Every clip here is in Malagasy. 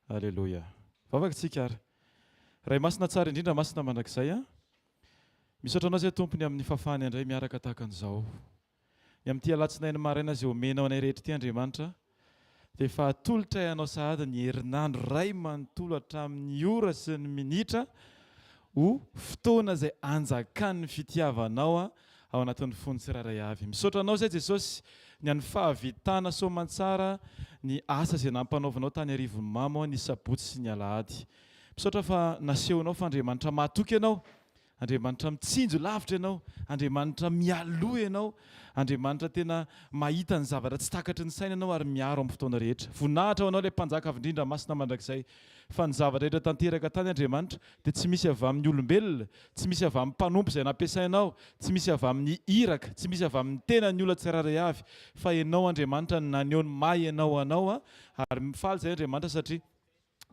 Alleluia. Vavakantsika ary. Ray masina tsara indrindra masina mandrakizay a. Misaotra anao zay tompony amin'ny fafahany andray miaraka tahaka an'izao. Ny amin'ity alatsinainy maraina izay omenao anay rehetra ity Andriamanitra. Dia efa atolotra ianao sahady ny herinandro ray manontolo hatramin'ny ora sy ny minitra ho fotoana izay anjakan'ny fitiavanao ao anatin'ny fony tsiraray avy. Misaotra anao zay Jesosy ny an'ny fahavitana soamantsara ny asa izay nampanaovanao tany arivon'ny mamo ny sabotsy sy ny alahady. Misaotra fa nasehonao fa Andriamanitra mahatoky ianao, Andriamanitra mitsinjo lavitra ianao, Andriamanitra mialoha ianao, Andriamanitra tena mahita ny zavatra tsy takatry ny saina ianao ary miaro amin'ny fotoana rehetra. Voninahitra ho anao ilay mpanjaka avy indrindra masina mandrakizay fa ny zavatra rehetra tanteraka tany Andriamanitra dia tsy misy avy amin'ny olombelona, tsy misy avy amin'ny mpanompo izay nampiasainao, tsy misy avy amin'ny iraka, tsy misy avy amin'ny tenan'ny olona tsiraray avy, fa ianao Andriamanitra naneho ny maha ianao anao ary mifaly izay Andriamanitra satria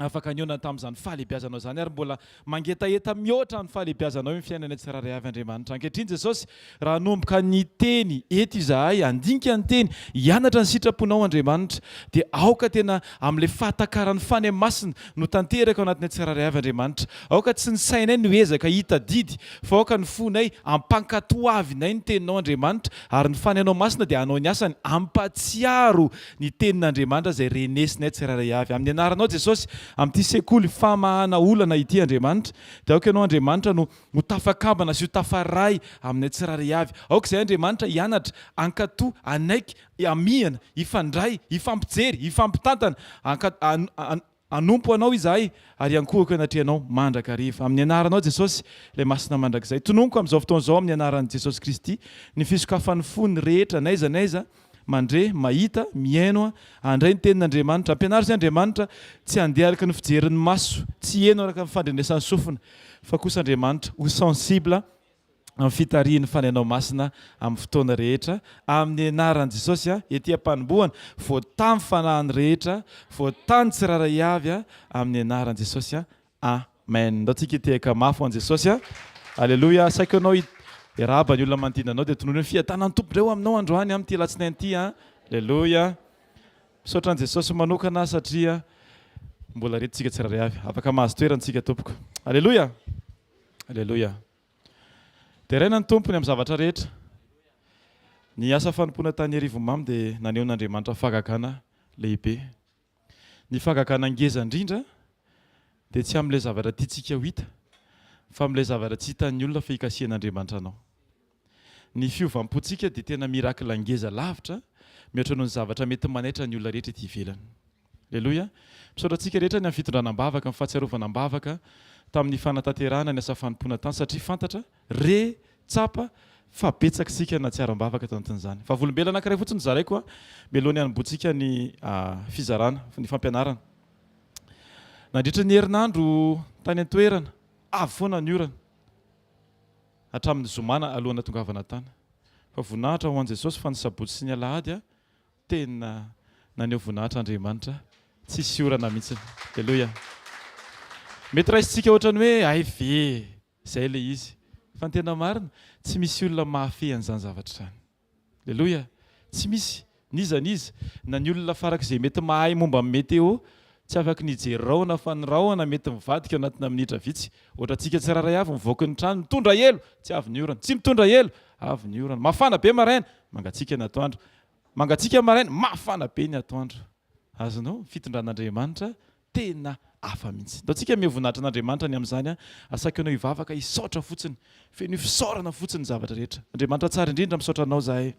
afaka niona tamin'izany fahalehibiazanao zany ary mbola mangetaeta mihoatra ny fahalehibiazanao amin'ny fiainana tsiraray avy Andriamanitra. Ankehitriny Jesosy raha nomboka ny teny eto izahay, andinika ny teny, hianatra ny sitraponao Andriamanitra, dia aoka tena amin'ilay fahatakarany fany masina no tanteraka ao anatin'ny tsiraray avy Andriamanitra. Aoka tsy ny sainay no ezaka hita didy, fa aoka ny fonay ampankatoavinay ny teninao Andriamanitra ary ny fanyanao masina dia anao ny asany ampatsiaro ny tenin'Andriamanitra izay renesinay tsiraray avy. Amin'ny anaranao Jesosy amin'ity sekoly famahana olana ity Andriamanitra, dia aoka ianao Andriamanitra no tafakambana sy ho tafaray amin'ny tsiraray avy. Aoka izay Andriamanitra hianatra, ankatoa, anaiky, amihana, ifandray, ifampijery, ifampitantana, anompo anao izahay ary ankohako anatrehanao mandrakariva. Amin'ny anaranao Jesosy ilay masina mandrakizay. Tononoko amin'izao fotoan'izao amin'ny anaran'i Jesosy Kristy ny fisokafan'ny fony rehetra n'aiza n'aiza mandre, mahita, miaino, andray ny tenin'Andriamanitra. Ampianary izay Andriamanitra tsy handeha araka ny fijerin'ny maso, tsy heno araka ny fandrenesan'ny sofina, fa kosa Andriamanitra ho sensible amin'ny fitarian'ny fanainao masina amin'ny fotoana rehetra. Amin'ny anaran'i Jesosy ety am-panombohana, voatany fanahany rehetra, voatany tsiraray avy amin'ny anaran'i Jesosy. Amen. Ndao tsika hitehaka mafy ho an'i Jesosy. Alleluia. Saika anao iraba ny olona manodidina anao dia tonoiny ny fiadanan'ny tompondrao aminao androany amin'ity alatsinainy ity. Alleluia. Misaotra an'i Jesosy manokana satria mbola retintsika tsiraray avy. Afaka mahazo toerantsika tompoko. Alleluia. Alleluia. Dia raina ny tompony amin'ny zavatra rehetra. Ny asa fanompoana tany arivomamy dia nanehon'Andriamanitra fagakana lehibe. Ny fagakana ngeza indrindra dia tsy amin'ilay zavatra tiantsika ho hita, fa amin'ilay zavatra tsy hitan'ny olona fa hikasihan'Andriamanitra anao. Ny fiovam-pontsika dia tena mirakila ngeza lavitra mihoatra noho ny zavatra mety manaitra ny olona rehetra ety ivelany. Alleluia. Misaotra antsika rehetra ny amin'ny fitondranam-bavaka, amin'ny fahatsiarovana-bavaka tamin'ny fanatanterahana ny asa fanompoana tany satria fantatra tsapa fa betsaka sika na tsiaram-bavaka tantin'izany. Fa volombelona anankiray fotsiny zaraiko melohany hanomboantsika ny fizarana, ny fampianarana. Nandritra ny herinandro tany an-toerana, avy foana ny orana hatramin'ny zomana alohana tongavana tany. Fa voninahitra ho an'i Jesosy fa ny sabotsy sy ny alahady tena naneho voninahitra Andriamanitra tsisy orana mihitsy. Alleluia. Mety raisitsika ohatrany hoe ay ve izay ilay izy, fa ny tena marina tsy misy olona mahafehy an'izany zavatra izany. Alleluia. Tsy misy niza na ny olona farak'izay mety mahay momba amin'ny meteo tsy afaka nijery rahona fa ny rahona mety mivadika anatina minitra vitsy. Ohatra antsika tsiraray avy mivoaka ny trano, mitondra elo, tsy avy ny orana, tsy mitondra elo, avy ny orana. Mafana be maraina, mangatsika ny atoandro. Mangatsika maraina, mafana be ny atoandro. Azonao fitondran'Andriamanitra tena hafa mihitsy. Ndao tsika mivoninahitra an'Andriamanitra ny amin'izany, asaka ianao hivavaka hisaotra fotsiny, feno fisaorana fotsiny zavatra rehetra. Andriamanitra tsara indrindra misaotra anao zahay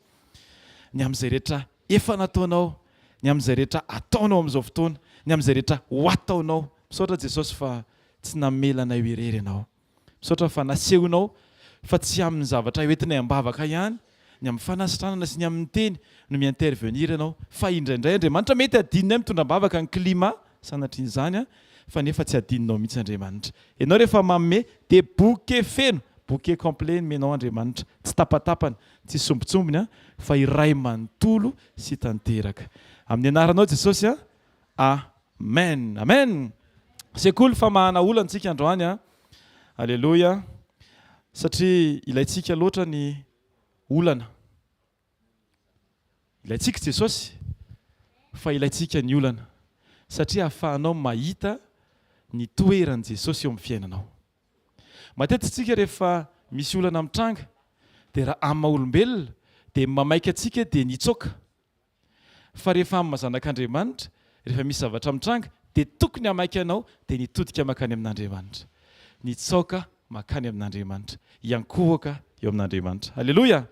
ny amin'izay rehetra efa nataonao, ny amin'izay rehetra ataonao amin'izao fotoana, ny amin'izay rehetra ho ataonao. Misaotra Jesosy fa tsy namelana irery ianao. Misaotra fa nasehonao fa tsy amin'ny zavatra hoentinay ambavaka ihany, ny amin'ny fanasitranana sy ny amin'ny teny no mi-intervenir ianao, fa indraindray Andriamanitra mety adinonay mitondra-bavaka ny climat sanatrian'izany fa nefa tsy adininao mihitsy Andriamanitra. Ianao rehefa manome dia bouquet feno, bouquet complet menao Andriamanitra, tsy tapatapana, tsy sombitsombiny fa iray manontolo sy tanteraka. Amin'ny anaranao Jesosy. Amen. Amen. Sekoly famahana olana antsika androany. Alleluia. Satria ilaintsika loatra ny olana. Ilaintsika Jesosy fa ilaintsika ny olana. satria ahafahanao mahita ny toeran'i Jesosy eo amin'ny fiainanao. Matetika tsika rehefa misy olana mitranga dia raha amin'ny maha-olombelona dia mamaika antsika dia nitsoaka. Fa rehefa amin'ny mazanak'Andriamanitra rehefa misy zavatra mitranga dia tokony hamaika anao dia nitodika makany amin'Andriamanitra. Nitsoaka makany amin'Andriamanitra. Iankohoka eo amin'Andriamanitra. Halleloja.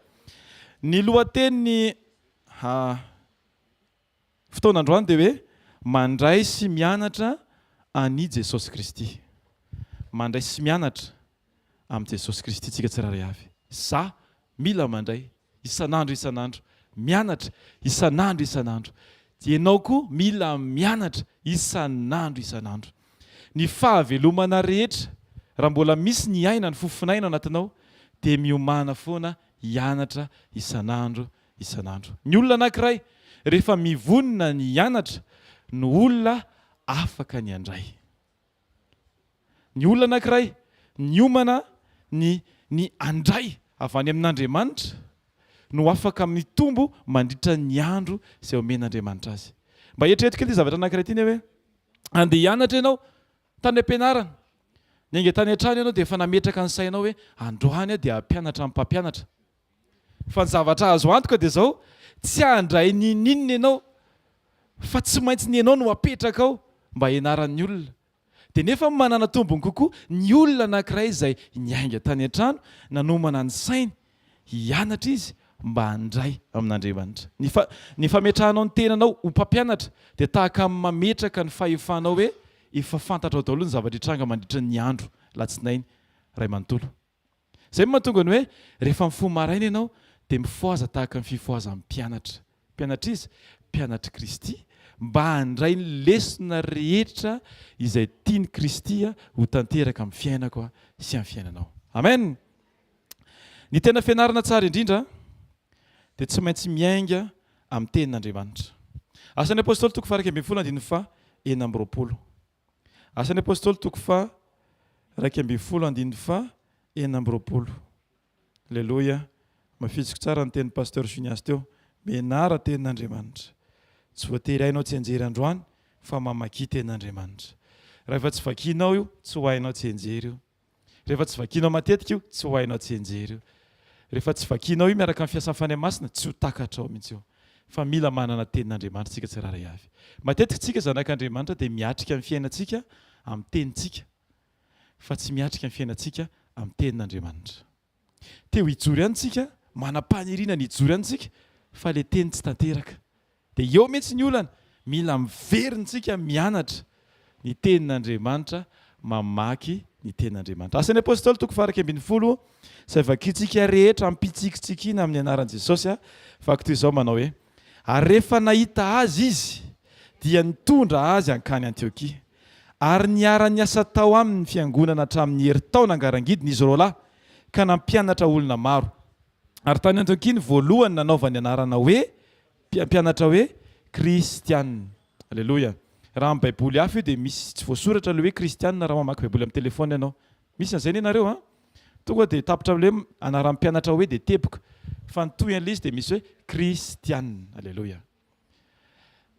Ny lohateny fotoanandroany dia hoe mandray sy mianatra any Jesosy Kristy. Mandray sy mianatra amin'ny Jesosy Kristy tsika tsiraray avy. Za mila mandray isan'andro isan'andro, mianatra isan'andro isan'andro. Ianao koa mila mianatra isan'andro isan'andro. Ny fahavelomana rehetra raha mbola misy ny aina ny fofinaina anatinao dia miomana foana hianatra isan'andro isan'andro. Ny olona anankiray rehefa mivonona ny hianatra no olona afaka ny andray. Ny olona anankiray niomana ny andray avy any amin'Andriamanitra no afaka mitombo mandritra ny andro izay omen'Andriamanitra azy. Mba eritreretiko ity zavatra anankiray ity hoe andeha hianatra ianao tany am-pianarana. Ny ainga tany an-trano ianao dia efa nametraka ny sainao hoe androany dia hampianatra amin'ny mpampianatra. Fa ny zavatra azo antoka dia izao tsy handray ninona ianao fa tsy maintsy ny ianao no apetraka ao mba hianaran'ny olona. Dia nefa manana tombony kokoa ny olona anankiray izay niainga tany an-trano nanomana ny sainy hianatra izy mba handray amin'Andriamanitra. Ny fametrahanao ny tenanao ho mpampianatra dia tahaka amin'ny mametraka ny fahefanao hoe efa fantatrao daholo ny zavatra hitranga mandritra ny andro latsinainy ray manontolo. Izay mahatonga ny hoe rehefa mifoha maraina ianao dia mifoaza tahaka ny fifoazan'ny mpianatra. Mpianatra izy, mpianatra Kristy mba handray ny lesona rehetra izay tiany Kristy ho tanteraka amin'ny fiainako sy amin'ny fiainanao. Amen. Ny tena fianarana tsara indrindra dia tsy maintsy miainga amin'ny tenin'Andriamanitra. Asan'ny apôstôly toko 2:9. Asan'ny apôstôly toko 2:9. Alleluia. Mafitsiko tsara ny tenin'ny pasteur Junias teo. Menara tenin'Andriamanitra. Tsy voatery hainao tsy anjery androany fa mamaky tenin'Andriamanitra. Rehefa tsy vakianao io tsy ho hainao tsy anjery io. Rehefa tsy vakianao matetika io tsy ho hainao tsy anjery io. Rehefa tsy vakianao io miaraka amin'ny fiasan'ny fanahy masina tsy ho takatra ao mihitsy io. Fa mila manana tenin'Andriamanitra tsika tsiraray avy. Matetika tsika zanak'Andriamanitra dia miatrika amin'ny fiainantsika amin'ny tenintsika fa tsy miatrika amin'ny fiainantsika amin'ny tenin'Andriamanitra. Teo hijory antsika manam-paniriana ny hijory antsika fa ilay teny tsy tanteraka. Dia eo mihitsy ny olana mila miverintsika mianatra ny tenin'Andriamanitra, mamaky ny tenin'Andriamanitra. Asan'ny apôstôly toko 2:20 izay vakitsika rehetra ampitsikitsikina amin'ny anaran'i Jesosy fako toy izao manao hoe ary rehefa nahita azy izy dia nitondra azy hankany Antiokia ary niara-ny asa tao amin'ny fiangonana hatramin'ny herintaona angarangidiny izy roalahy ka nampianatra olona maro. Ary tany Antiokia ny voalohany nanaovany anarana hoe mpianatra hoe kristianina. Alleluia. Raha amin'ny baiboly hafa io dia misy tsy voasoratra ilay hoe kristianina raha mamaky baiboly amin'ny telefona ianao. Misy an'izay ianareo tonga dia tapitra amin'ilay anaran'ny mpianatra hoe dia teboka. Fa ny toy an'ilay izy dia misy hoe kristianina. Alleluia.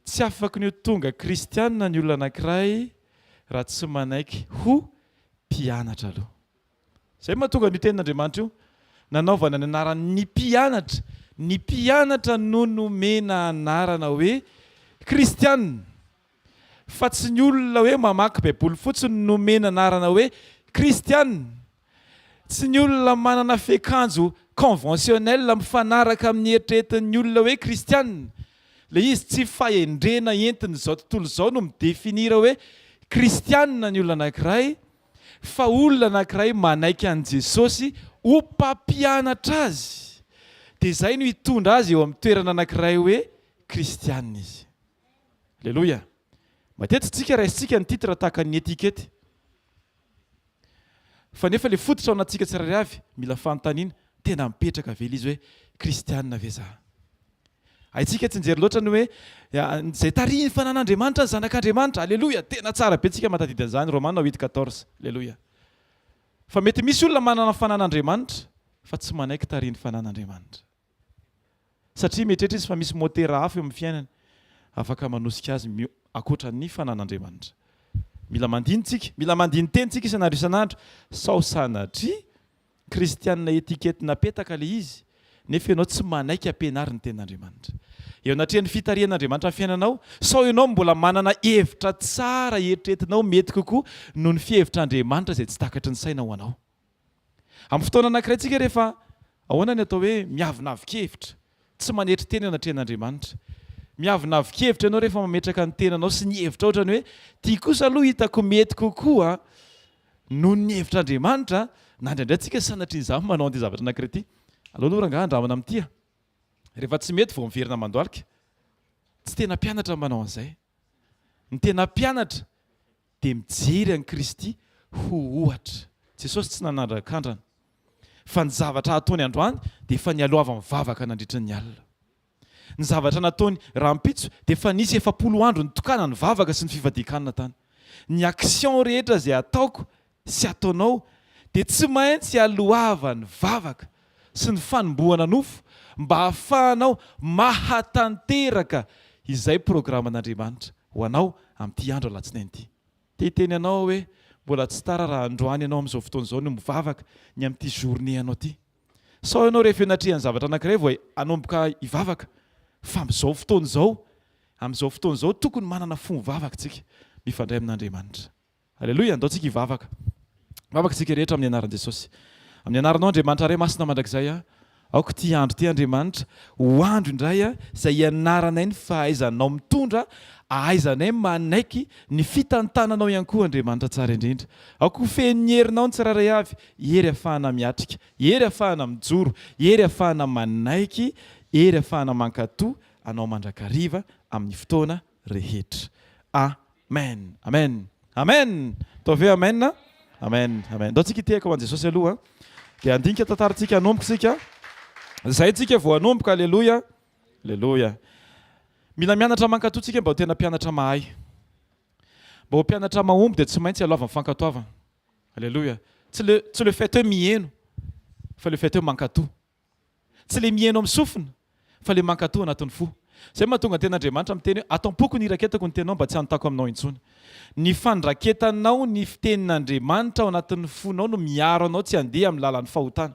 Tsy afaka ny tonga kristianina ny olona anankiray raha tsy manaiky ho mpianatra aloha. Izay mahatonga ny tenin'Andriamanitra io nanaovana ny anaran'ny mpianatra. Ny mpianatra no nomena anarana hoe kristianina. Fa tsy ny olona hoe mamaky baiboly fotsiny nomena anarana hoe kristianina. Tsy ny olona manana fiakanjo conventionnel mifanaraka amin'ny eritreretin'ny olona hoe kristianina. Ilay izy tsy fahendrena entiny izao tontolo izao no midefinira hoe kristianina ny olona anankiray, fa olona anankiray manaiky an'i Jesosy ho mpampianatra azy. Dia izay no hitondra azy eo amin'ny toerana anankiray hoe kristianina izy. Alleluia. Matetika raisitsika ny titra tahaka ny etikety. Fa nefa ilay fototra ao anatsika tsiraray avy mila fanontaniana tena mipetraka ve izy hoe kristianina ve za? Haitsika tsy injery loatra ny hoe izay tarihiny fanan'Andriamanitra zanak'Andriamanitra. Alleluia. Tena tsara be tsika mahatadidy an'izany Romaina 8:14. Alleluia. Fa mety misy olona manana fanan'Andriamanitra fa tsy manaiky tarihiny fanan'Andriamanitra. Satria mietrehitra izy fa misy motera hafa eo amin'ny fiainany afaka manosika azy akoatra ny fanan'Andriamanitra. Mila mandiny tentsika isanandro sao sanatria kristianina etikety napetaka le izy nefa ianao tsy manaiky ampianary ny ten'Andriamanitra. Eo anatrehany fitarian'Andriamanitra amin'ny fiainanao sao ianao mbola manana hevitra tsara eritreretinao mety kokoa noho ny fihevitr'Andriamanitra izay tsy takatry ny sainao anao. Amin'ny fotoana anankiray tsika rehefa ahoana ny atao hoe miavinavikevitra tsy manetry tena eo anatrehan'Andriamanitra. Miavinavikevitra ianao rehefa mametraka ny tenanao sy ny hevitra ohatrany hoe tia kosa aloha hitako mety kokoa noho ny hevitr'Andriamanitra na indraindray tsika sanatrian'izany manao an'ity zavatra anankiray ity. Aleo aloha rangahy andramana amin'ity. Rehefa tsy mety vao miverina mandoalika. Tsy tena mpianatra manao an'izay. Ny tena mpianatra dia mijery an'i Kristy ho ohatra. Jesosy tsy nanandran-kandrana. Fa ny zavatra ataony androany dia efa nialoava mivavaka nandritra ny alina. Ny zavatra nataony rahampitso dia efa nisy 700 andro nitokana ny vavaka sy ny fivadikanana tany. Ny action rehetra izay ataoko sy ataonao dia tsy maintsy aloava ny vavaka sy ny fanombohana nofo mba hahafahanao mahatanteraka izay programan'Andriamanitra ho anao amin'ity andro alatsinainy ity. Teteny anao hoe mbola tsy tara raha androany ianao amin'izao fotoana izao no mivavaka ny amin'ity journée anao ity. Sao ianao rehefa natrehany zavatra anankiray vao hanomboka hivavaka fa amin'izao fotoana izao tokony manana fomba mivavaka tsika mifandray amin'Andriamanitra. Halleloja, andao tsika hivavaka. Mivavaka tsika rehetra amin'ny anaran'i Jesosy. Amin'ny anaranao Andriamanitra ray masina mandrakizay aoko ty andro ty Andriamanitra ho andro indray izay ianaranay ny fahaizanao mitondra, ahaizanay manaiky ny fitantananao ihany koa Andriamanitra tsara indrindra. Aoko feno ny herinao ny tsiraray avy, hery ahafahana miatrika, hery ahafahana mijoro, hery ahafahana manaiky, hery ahafahana mankatoa anao mandrakariva amin'ny fotoana rehetra. Amen. Amen. Amen. Tove amen. Amen. Amen. Ndao tsika itehaka ho an'i Jesosy aloha dia andinika tantarantsika hanomboka tsika. Zay tsika vao hanomboka. Halleloja. Halleloja. Mila mianatra mankatoa tsika mba ho tena mpianatra mahay. Mba ho mpianatra mahomby dia tsy maintsy aloava amin'ny fankatoavana. Halleloja. Tsy le fait hoe mihaino fa le fait hoe mankatoa. Tsy le mihaino amin'ny sofina fa le mankatoa anatin'ny fo. Zay mahatonga ny ten'Andriamanitra miteny hoe ataom-poko ny raketako ny tenao mba tsy hanotako aminao intsony. Ny fandraketanao ny fitenin'Andriamanitra ao anatin'ny fonao no miaro anao tsy handeha amin'ny lalan'ny fahotana.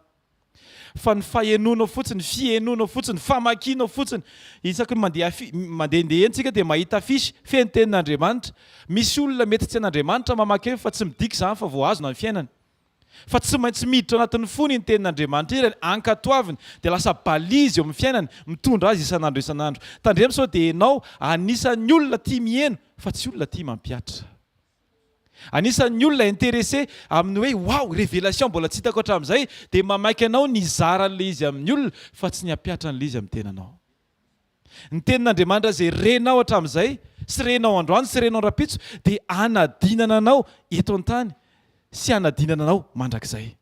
Fa ny fahenonao fotsiny, fihenonao fotsiny, famakianao fotsiny. Isaky mandehandeha entsika dia mahita afisy feno tenin'Andriamanitra. Misy olona mety tsy an'Andriamanitra mamaky fa tsy midika izany fa vao azo na ny fiainany. Fa tsy maintsy miditra anatin'ny fony ny tenin'Andriamanitra ireny ankatoaviny dia lasa balizy eo amin'ny fiainany mitondra azy isanandro isanandro. Tandremo sao dia ianao anisan'ny olona tia miheno fa tsy olona tia mampiatra. Anisan'ny olona intéressé amin'ny hoe wow, révélation mbola tsy hitako hatramin'izay dia mamaky anao ny zaran'ilay izy amin'ny olona fa tsy ny hampiatra an'ilay izy amin'ny tenanao. Ny tenin'Andriamanitra izay renao hatramin'izay sy renao androany sy renao rapitso dia anadinana anao eto an-tany sy anadinana anao mandrakizay.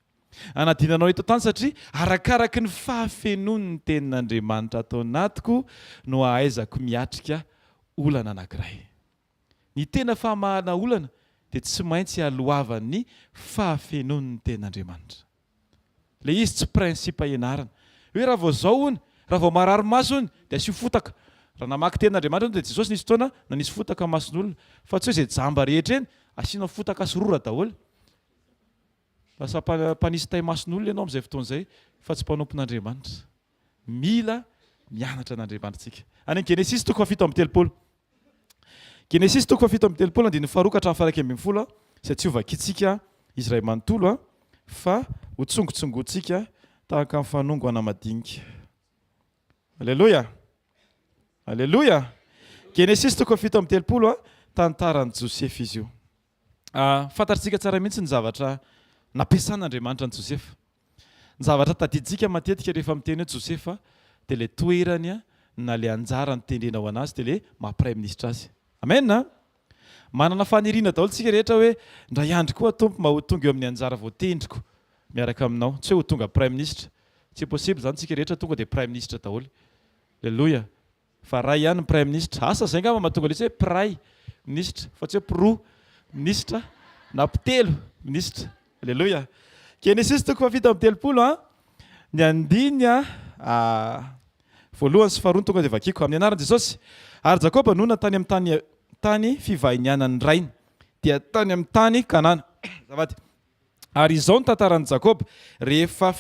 Anadinana anao eto an-tany satria arakaraky ny fahafenon'ny tenin'Andriamanitra atao anatiko no ahaizako miatrika olana anankiray. Ny tena fahamahana olana dia tsy maintsy aloavan'ny fahafenon'ny tenin'Andriamanitra. Le izy tsy prinsipa ianarana. Hoe raha vao zao hony, raha vao marary maso hony dia asio fotaka. Raha namaky tenin'Andriamanitra dia Jesosy nisy fotoana na nisy fotaka mason'olona fa tsy hoe izay jamba rehetra eny asianao fotaka sorora daholo. Lasa mpanisy tay mason'olona ianao amin'izay fotoana izay fa tsy mpanompon'Andriamanitra. Mila mianatra an'Andriamanitra tsika. Any Genesis 7:7. Genesis 7:7 andininy faharoa ka hatramin'ny faha 1:10 izay tsy hovakitsika izy iray manontolo fa ho tsongotsongotsika tahaka amin'ny fanongoana madinika. Alleluia. Alleluia. Genesis 7:7 tantaran'i Joseph izy io. Fantatritsika tsara mihitsy ny zavatra nampiasan'Andriamanitra ny Josefa. Ny zavatra tadiditsika matetika rehefa miteny hoe Josefa dia le toerany na le anjara nitendrena ho anazy dia le maha-prime ministre azy. Amen. Manana faniriana daholo tsika rehetra hoe ndray andro koa tompo mba ho tonga eo amin'ny anjara voatendriko miaraka aminao. Tsy hoe ho tonga prime ministre. Tsy possible zany tsika rehetra tonga dia prime ministre daholo. Alleluia. Fa ray ihany ny prime ministre. Asa zay ngamba mahatonga ilay hoe pray ministre fa tsy hoe pro ministre na pitelo ministre. Alleluia. Genesis 7:7 ny andiny voalohany sy faharoa tonga dia vakiko amin'ny anaran'i Jesosy. Ary Jakoba nona tany amin'ny tany fivahinianany rainy dia tany amin'ny tany Kanana. Zavady. Ary izao ny tantaran'i Jakoba rehefa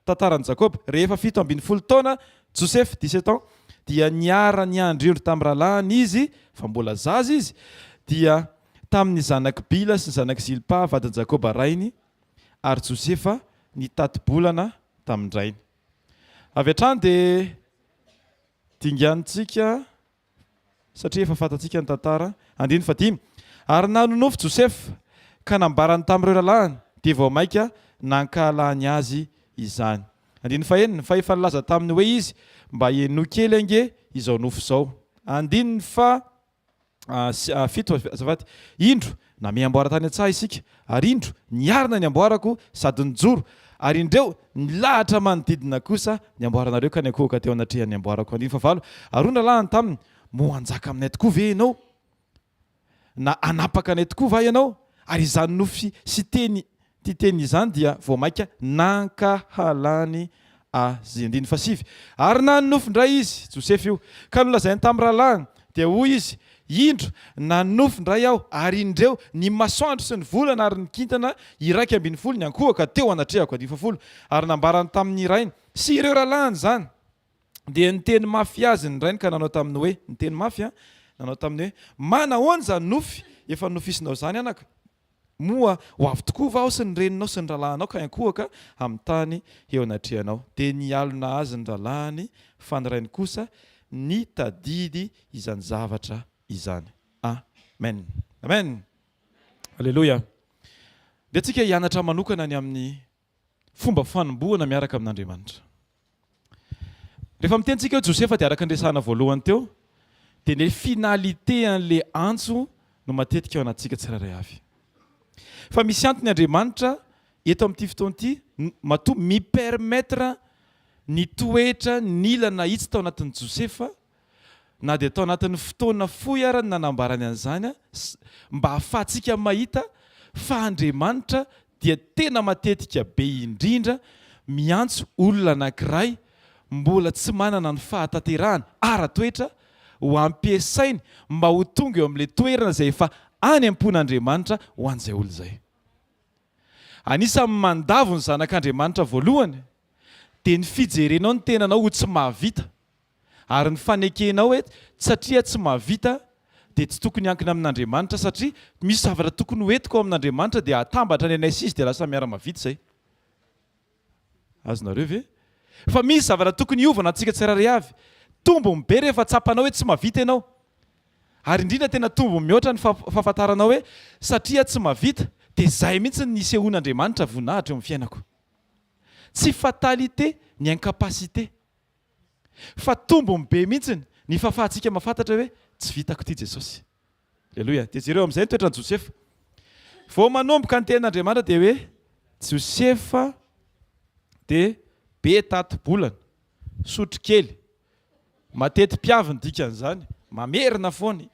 tantaran'i Jakoba rehefa 17 taona Joseph 17 ans dia niara niandry tamin'ny rahalahiny izy fa mbola zaza izy dia tamin'ny zanaky Bila sy zanaky Zilpa vadin Jakoba rainy ary Josefa nitaty-bolana tamin'ny rainy. Avy hatrany dia dinganitsika satria efa fantatsika ny tantara. 15 ary nanonofy Josefa ka nambarany tamin'ireo ralahiny dia vao maika nankahalany azy izany. 19 fa efa nilaza taminy hoe izy mba heno kely ange izao nofo izao. 7 indro na miamboara tany an-tsaha isika ary indro niarina ny amboarako sady nijoro ary indreo nilahatra manodidina kosa ny amboaranareo ka ny akohoka teo anatrehan'ny amboarako. 19 ary ona lahany taminy moanjaka aminay tokoa ve ianao na anapaka anay tokoa va ianao ary izany nofy sy teny izany dia vao maika nankahalany azy. 17 ary nanofy indray izy Joseph io ka nolazainy tamin'ny rahalahiny dia hoy izy indro nanofy indray aho ary indreo ny masoandro sy ny volana ary ny kintana iraky 12 ny ankohaka teo anatrehako. 20 ary nambarany tamin'ny rainy sy ireo rahalahiny zany dia niteny mafy azy ny rainy ka nanao taminy hoe niteny mafy nanao taminy hoe manahoana zany nofy efa nofisinao zany anaka moa ho avy tokoa va ao sy ny reninao sy ny ralahinao ka ankohaka amin'ny tany eo anatrehanao. Dia nialona azy ny ralahiny fa ny rainy kosa nitadidy izany zavatra izany. Amen. Amen. Alleluia. Dia tsika hianatra manokana ny amin'ny fomba fanombohana miaraka amin'Andriamanitra. Rehefa mitentsika Josefa dia araka andresana voalohany teo dia ny finalité an'le antso no matetika ao anatsika tsiraray avy. Fa misy antony Andriamanitra eto amin'ity fotoana ity matoa mipermettre ny toetra nilana hitsy tao anatin'ny Josefa na dia tao anatin'ny fotoana fohy arany nanambarany an'izany mba ahafahantsika mahita fa Andriamanitra dia tena matetika be indrindra miantso olona anankiray mbola tsy manana ny fahatanterahana ara-toetra ho ampiasainy mba ho tonga eo amin'ilay toerana izay efa any am-pon'Andriamanitra ho an'izay olo izay. Anisany mandavo ny zanak'Andriamanitra voalohany dia ny fijerenao ny tenanao ho tsy mahavita ary ny fanekenao hoe satria tsy mahavita dia tsy tokony hankina amin'Andriamanitra satria misy zavatra tokony hoentiko ao amin'Andriamanitra dia atambatra ny anay sisy dia lasa miara-mavita izay. Azonareo ve? Fa misy zavatra tokony hiovana antsika tsiraray avy. Tombony be rehefa tsapanao hoe tsy mahavita ianao. Ary indrindra tena tombony mihoatra ny fahafantaranao hoe satria tsy mahavita dia izay mihitsy ny nisehoan'Andriamanitra voninahitra eo amin'ny fiainako. Tsy fatalité ny incapacité. Fa tombony be mihitsy ny fahafahantsika mahafantatra hoe tsy vitako ity Jesosy. Alleluia. Dia jereo amin'izay ny toetran'i Josefa. Vao manomboka ny tenin'Andriamanitra dia hoe Josefa dia be tato-bolana, sotro kely, matety mpiaviny dikan'izany, mamerina foana.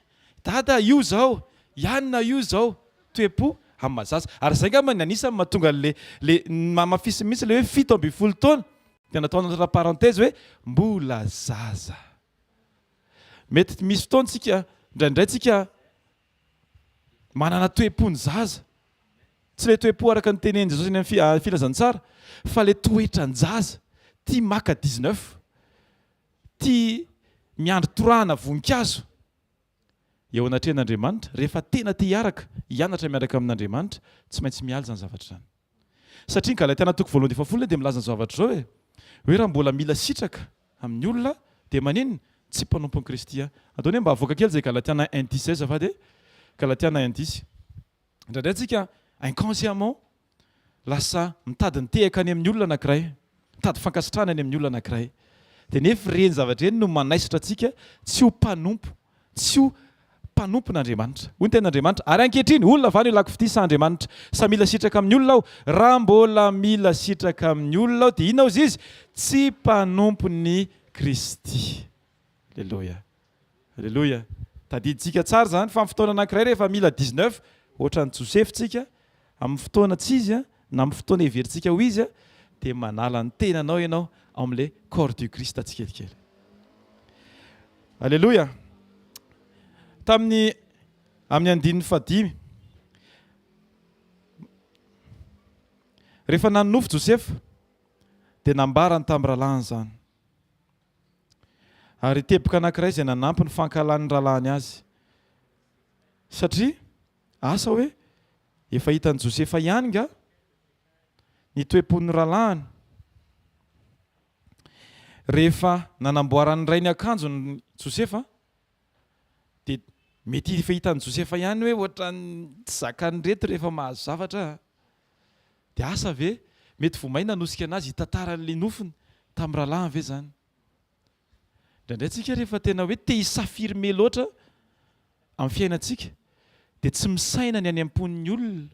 Dada io zao, ianona io zao, toe-po amin'ny mazaza. Ary izay angamba ny anisany mahatonga le mamafisy mihitsy le hoe 17 taona dia natao anaty parenthèse hoe mbola zaza. Mety misy fotoana tsika indraindray tsika manana toe-po ny zaza. Tsy le toe-po araka ny teneny Jesosy ny amin'ny filazantsara fa le toetra ny zaza tia maka 19, tia miandry torahana voninkazo eo anatrehan'Andriamanitra. Rehefa tena tia hiaraka hianatra miaraka amin'Andriamanitra tsy maintsy miala zany zavatra zany. Satria ny Galatiana toko 1:10 dia milaza ny zavatra zao hoe raha mbola mila sitraka amin'ny olona dia maninona tsy mpanompon'i Kristy. Ataony hoe mba avoaka kely izay Galatiana 1:10 azafady e. Galatiana 1:10. Indraindray tsika inconsciemment lasa mitady nitehaka any amin'ny olona anankiray, mitady fankasitrahana any amin'ny olona anankiray. Dia nefa reny zavatra reny no manaisitra antsika tsy ho mpanompo, tsy ho mpanompon'Andriamanitra. Hoy ny ten'Andriamanitra, ary ankehitriny olona va no ilako fitisan'Andriamanitra sa mila sitraka amin'ny olona aho? Raha mbola mila sitraka amin'ny olona aho dia inona ozy izy? Tsy mpanompon'i Kristy. Alleluia. Alleluia. Tadiditsika tsara zany fa amin'ny fotoana anankiray rehefa mila 19 ohatran'ny Joseftsika amin'ny fotoana tsy izy na amin'ny fotoana heverintsika ho izy dia manala ny tenanao ianao amin'ilay corps du Christ tsikelikely. Alleluia. Tamin'ny amin'ny andininy fadimy. Rehefa nanonofo Josefa dia nambarany tamin'ny rahalahiny zany. Ary teboka anankiray izay nanampy ny fankalan'ny rahalahiny azy. Satria asa hoe efa hitan'ny Josefa ihany nga ny toe-pon'ny rahalahiny. Rehefa nanamboarany iray ny akanjony Josefa dia mety efa hitan'ny Josefa ihany hoe ohatran'ny zakany reto rehefa mahazo zavatra. Dia asa ve mety vomay nanosika anazy hitantaran'ilay nofiny tamin'ny rahalahiny ve zany. Indraindray tsika rehefa tena hoe te hisafirme loatra amin'ny fiainantsika dia tsy misaina ny any am-pon'ny olona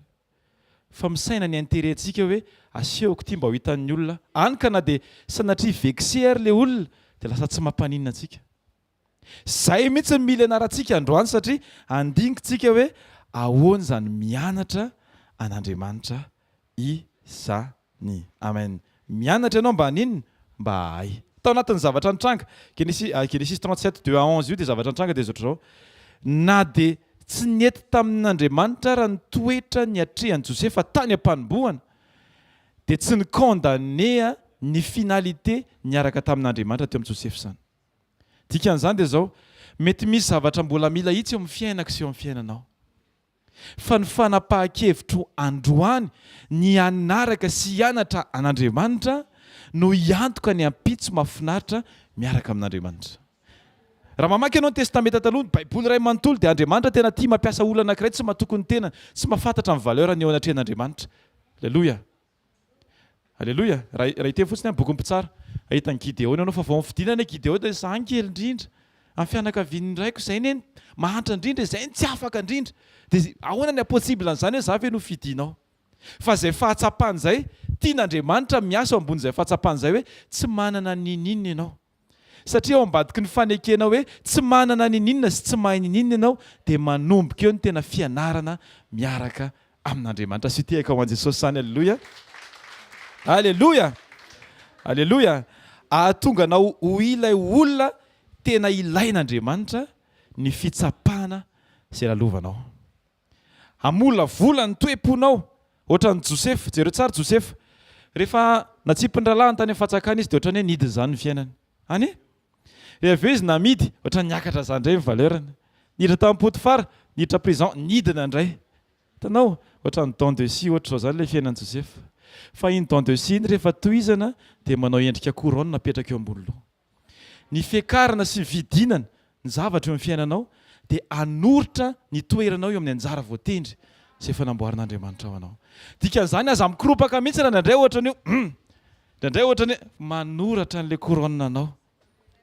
fa misaina ny anterentsika hoe asehoko ity mba ho hitan'ny olona. Any ka na dia sanatria vexé ary ilay olona dia lasa tsy mampaninona antsika. Zay mihitsy mila ianarantsika androany satria andinitsika hoe ahoana zany mianatra an'Andriamanitra izany. Amen. Mianatra ianao mba haninona? Mba hahay. Tao anatin'ny zavatra nitranga. Genesis 37 2-11 io dia zavatra nitranga dia zao. Na dia tsy nety tamin'Andriamanitra raha nitoetra ny atrehan'i Josefa tany am-panombohana dia tsy nikondannea ny finalité niaraka tamin'Andriamanitra teo amin'ny Josefa zany. Dikan'izany dia zao, mety misy zavatra mbola mila hitsy eo amin'ny fiainako sy eo amin'ny fiainanao. Fa ny fanapahan-kevitro androany ny anaraka sy hianatra an'Andriamanitra no hiantoka ny ampitso mahafinaritra miaraka amin'Andriamanitra. Raha mamaky ianao ny testamenta taloha, ny baiboly iray manontolo dia Andriamanitra tena tia mampiasa olona anankiray tsy mahatoky ny tenany, tsy mahafantatra ny valeurany eo anatrehan'Andriamanitra. Alleluia. Alleluia. Raha hiteny fotsiny amin'ny boky mpitsara, ahitany Gideona ianao fa vao fidinana Gideona dia sahy kely indrindra. Amin'ny fianakaviany ndraiko izay ny mahantra indrindra, izay ny tsy afaka indrindra. Dia ahoana ny apossible an'izany hoe za ve no fidinao? Fa izay fahatsapany izay, tian'Andriamanitra miasa ao ambon'izay fahatsapany izay hoe tsy manana ninina ianao. Satria ao ambadiky ny fanekena hoe tsy manana ninina sy tsy mahay ninina ianao dia manomboka eo ny tena fianarana miaraka amin'Andriamanitra. Sy tiaka ho an' Jesosy zany. Alleluia. Alleluia. Alleluia. Ahatonga anao ho ilay olona tena ilain'Andriamanitra ny fitsapana izay lalovanao. Hamolavola ny toe-ponao. Ohatran'ny Josefa, jereo tsara Josefa. Rehefa natsipy ny rahalahiny tany amin'ny fatsakana izy dia ohatran'ny hoe nidiny zany ny fiainany. Any? Rehefa izy namidy, ohatran'ny niakatra zany indray ny valeurany. Niditra tamin'ny Potifara, niditra prison, nidina indray. Hitanao, ohatran'ny don de scie ohatran'izao zany ilay fiainan'i Josefa. Fa iny don de scie iny rehefa tohizana dia manao endrika couronne napetraka eo ambony loha. Ny fiakarana sy vidinana ny zavatra eo amin'ny fiainanao dia anoritra ny toeranao eo amin'ny anjara voatendry izay fanamboaran'Andriamanitra ao anao. Dikan'izany aza mikorompaka mihitsy raha indraindray ohatran'io indraindray ohatran'ny hoe manoratra an'ilay couronne anao.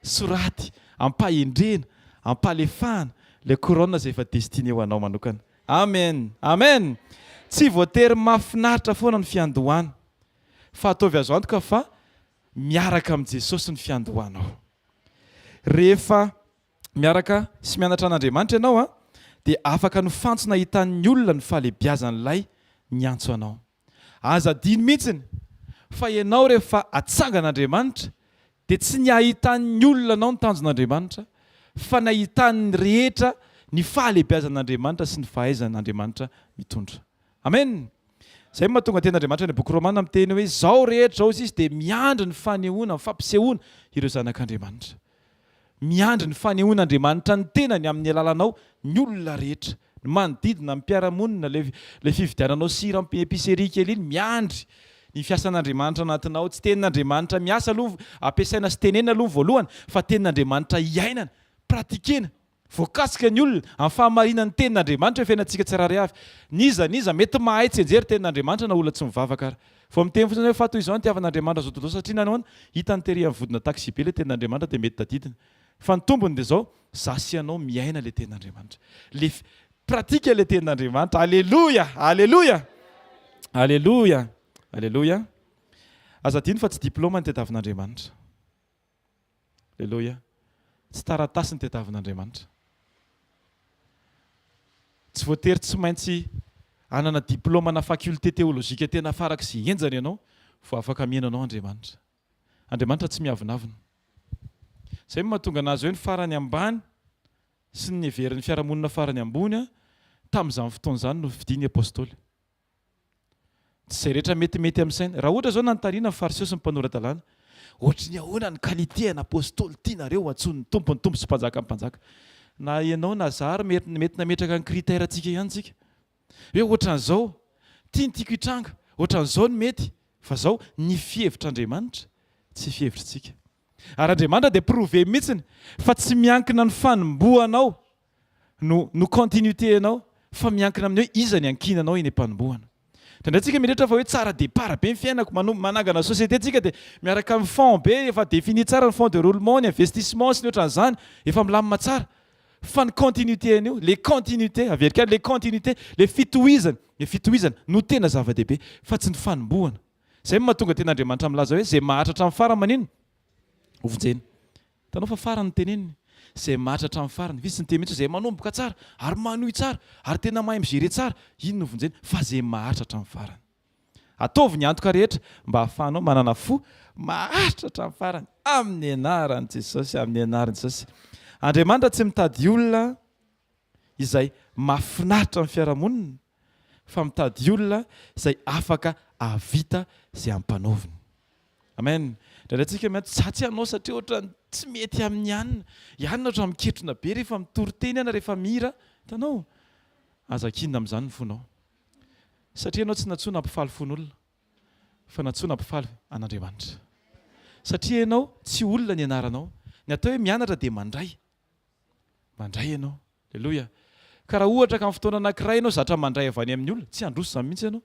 Soraty, ampahendrena, ampalefahana ilay couronne izay efa destiné ho anao manokana. Amen. Amen. Tsy voatery mahafinaritra foana ny fiandohana. Fa ataovy azo antoka fa miaraka amin'i Jesosy ny fiandohanao. Rehefa miaraka sy mianatra an'Andriamanitra ianao dia afaka ny fantsona hitan'ny olona ny fahalebiazan'ilay miantso anao. Aza adiny mihitsiny fa ianao rehefa atsangan'Andriamanitra dia tsy ny ahitan'ny olona anao ny tanjon'Andriamanitra fa ny ahitan'ny rehetra ny fahalebiazan'Andriamanitra sy ny fahaizan'Andriamanitra mitondra. Amen. Izay mahatonga ten'Andriamanitra ny boky Romana miteny hoe izao rehetra izao izy dia miandry ny fanehoana, ny fampisehoana ireo zanak'Andriamanitra. Miandry ny fanehoan'Andriamanitra ny tenany amin'ny alalanao ny olona rehetra. Ny manodidina amin'ny mpiaramonina, ilay fividiananao sira amin'ny épicerie kely iny, miandry ny fiasan'Andriamanitra anatinao. Tsy tenin'Andriamanitra miasa aloha, ampiasaina sy tenena aloha voalohany, fa tenin'Andriamanitra iainana, pratikena, voakasika ny olona amin'ny fahamarinan'ny tenin'Andriamanitra hoe fiainantsika tsirairay avy. Niza mety mahay tsy enjery tenin'Andriamanitra na olona tsy mivavaka ary. Fa miteny fotsiny hoe fa toy izao ny tiavan'Andriamanitra zao tontolo satria nanao hitany tery amin'ny vodina taxi be ilay tenin'Andriamanitra dia mety tadidina. Fa ny tombony dia zao, za sy anao miaina ilay tenin'Andriamanitra. Le pratika ilay tenin'Andriamanitra. Alleluia. Alleluia. Alleluia. Alleluia. Aza dino fa tsy diplôma ny tadiavin'Andriamanitra. Alleluia. Tsy taratasy ny tadiavin'Andriamanitra. Tsy voatery tsy maintsy anana diplôma na faculté théologique tena farak'izay enjany ianao vao afaka miainanao Andriamanitra. Andriamanitra tsy miavinavina. Izay mahatonga anazy hoe ny farany ambany sy ny heverin'ny fiarahamonina farany ambony tamin'izany fotoana izany no fidiny apôstôly. Tsy izay rehetra metimety amin'ny saina. Raha ohatra zao nanontaniana ny fariseo sy ny mpanoratan-dalàna, ohatry ny ahoana ny qualité ny apôstôly tianareo antsony ny tompo sy mpanjaka ny mpanjaka. Na ianao na zary mety nametraka ny critère antsika ihany tsika. Hoe ohatran'izao tia ny tiako hitranga, ohatran'izao ny mety, fa zao ny fihevitr'Andriamanitra tsy fihevitritsika. Ary Andriamanitra dia prouvé mihitsiny fa tsy miankina ny fanombohanao no continuité anao, fa miankina amin'ny hoe iza ny ankinanao eny am-panombohana. Tandratsika mirehetra fa hoe tsara départ be ny fiainako manangana société tsika dia miaraka amin'ny fond be efa défini tsara ny fond de roulement, ny investissement sy ny ohatran'izany efa milamina tsara. Fa ny continuité an'io, les continuités, averika les continuités, les fitohizana no tena zava-dehibe fa tsy ny fanombohana. Izay mahatonga tena Andriamanitra milaza hoe zay mahatratra amin'ny farany manino ovonjeny. Tanao fa farany teneniny zay mahatratra amin'ny farany, visy ny temetsy zay manomboka tsara ary manohy tsara ary tena mahay migérer tsara, iny no ovonjeny fa zay mahatratra amin'ny farany. Ataovy ny antoka rehetra mba hahafahanao manana fo mahatratra amin'ny farany amin'ny anaran'i Jesosy, amin'ny anaran'i Jesosy. Andriamanitra tsy mitady olona izay mahafinaritra amin'ny fiarahamonina, fa mitady olona izay afaka avita izay ampanaoviny. Amen. Ndraindratsika mianto tsatsy anao satria ohatra tsy mety amin'ny ianona ohatra miketrona be rehefa mitory teny ana rehefa mihira, tanao azakinina amin'izany ny fonao. Satria ianao tsy natsoina hampifaly fon'olona, fa natsoina hampifaly an'Andriamanitra. Satria ianao tsy olona ny anaranao, ny atao hoe mianatra dia mandray. Mandray ianao. Alleluia. Ka raha ohatra ka amin'ny fotoana anankiray ianao zatra mandray avy any amin'ny olona, tsy handroso izany mihitsy ianao.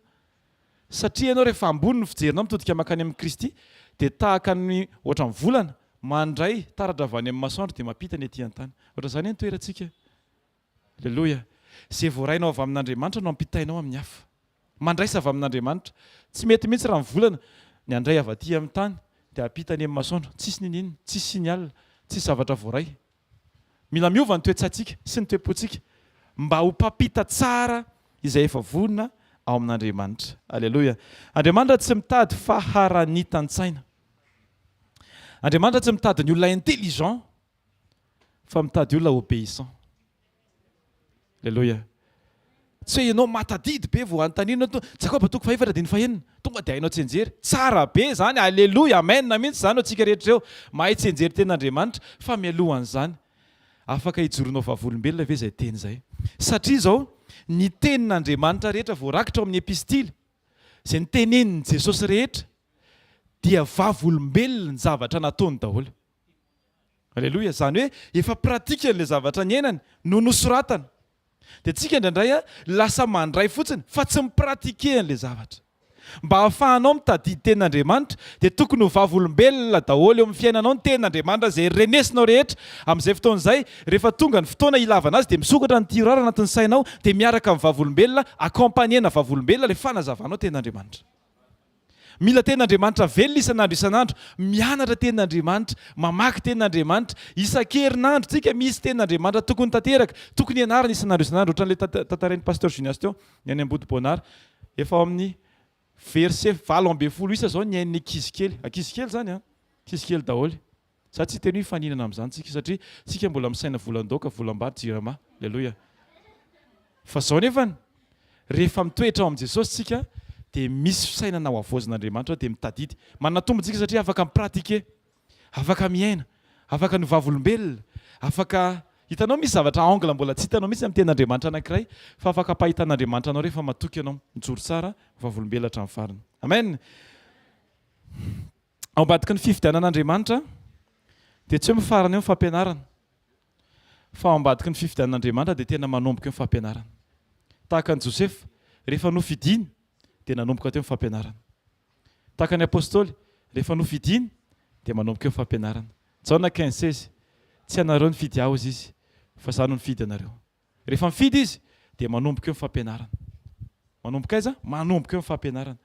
Satria ianao rehefa ambony no fijerinao mitodika makany amin'ny Kristy, dia tahaka ny ohatra ny volana mandray taratra avy any amin'ny masoandro dia mampita ny etỳ an-tany. Ohatra izany ny toerantsika. Alleluia. Izay voarainao avy amin'Andriamanitra no ampitainao amin'ny hafa. Mandraisa avy amin'Andriamanitra. Tsy mety mihitsy raha ny volana ny andray avy aty amin'ny tany dia ampita ny amin'ny masoandro. Tsisy ninina, tsisy signal, tsisy zavatra voaray. Mila miova ny toetsantsika sy ny toe-pontsika mba ho mpampita tsara izay efa vonona ao amin'Andriamanitra. Alleluia. Andriamanitra tsy mitady faharanitan-tsaina. Andriamanitra tsy mitady ny olona intelligent, fa mitady olona obéissant. Alleluia. Tsy hoe ianao matadidy be vao anontaniana Jakoba toko faefatra dia ny fahenina, tonga dia hainao tsenjery. Tsara be zany, alleluia, amen mihitsy zany antsika rehetra eo. Mahay tsenjery ten'Andriamanitra, fa mialohan'izany afaka hijoronao vavolombelona ve izay teny izay. Satria izao ny tenin'Andriamanitra rehetra voarakitra ao amin'ny epistily, izay ny tenenin'i Jesosy rehetra dia vavolombelona ny zavatra nataony daholo. Alleluia. Izany hoe efa pratika n'ilay zavatra niainany no nosoratana. Dia tsika indraindray lasa mandray fotsiny fa tsy mipratike an'ilay zavatra. Mba hahafahanao mitadidy tenin'Andriamanitra dia tokony ho vavolombelona daholo eo amin'ny fiainanao ny tenin'Andriamanitra izay renesinao rehetra amin'izay fotoana izay. Rehefa tonga ny fotoana ilavana azy dia misokatra ny tirara anatin'ny sainao dia miaraka amin'ny vavolombelona, accompagnena vavolombelona ilay fanazavanao tenin'Andriamanitra. Mila tenin'Andriamanitra velona isan'andro, mianatra tenin'Andriamanitra, mamaky tenin'Andriamanitra, isan-kerinandro tsika misy tenin'Andriamanitra tokony tanteraka, tokony ianarana isan'andro. Ohatran'ilay tantarain'ny pasteur Junias teo, ny any Ambodiboanary, efa ao amin'ny verset 20 isa zao ny ain'ny ankizikely. Ankizikely zany ankizikely daholo. Za tsy teny hoe faninana amin'izany tsika satria tsika mbola misaina volan-doka, volambary, jirama. Alleluia. Fa zao nefany rehefa mitoetra ao amin'ny Jesosy tsika dia misy fisainana ho avozin'Andriamanitra dia mitadidy. Manana tombotsika satria afaka mipratike, afaka miaina, afaka ny vavolombelona, afaka hitanao misy zavatra angle mbola tsy hitanao misy amin'ny tenin'Andriamanitra anankiray, fa afaka pahitan'Andriamanitra anao rehefa matoky ianao mijoro tsara vavolombelona hatramin'ny farany. Amen. Ao ambadiky ny fifidianan'Andriamanitra dia tsy hoe mifarana eo ny fampianarana, fa ao ambadiky ny fifidianan'Andriamanitra dia tena manomboka eo ny fampianarana. Tahaka ny Josefa rehefa nofidiny dia nanomboka teo ny fampianarana. Tahaka ny apôstôly rehefa nofidiny dia manomboka eo ny fampianarana. Jaona 15:16 tsy anareo nifidy aho izy, fa za no nifidy anareo. Rehefa mifidy izy dia manomboka eo ny fampianarana. Manomboka aiza? Manomboka eo ny fampianarana.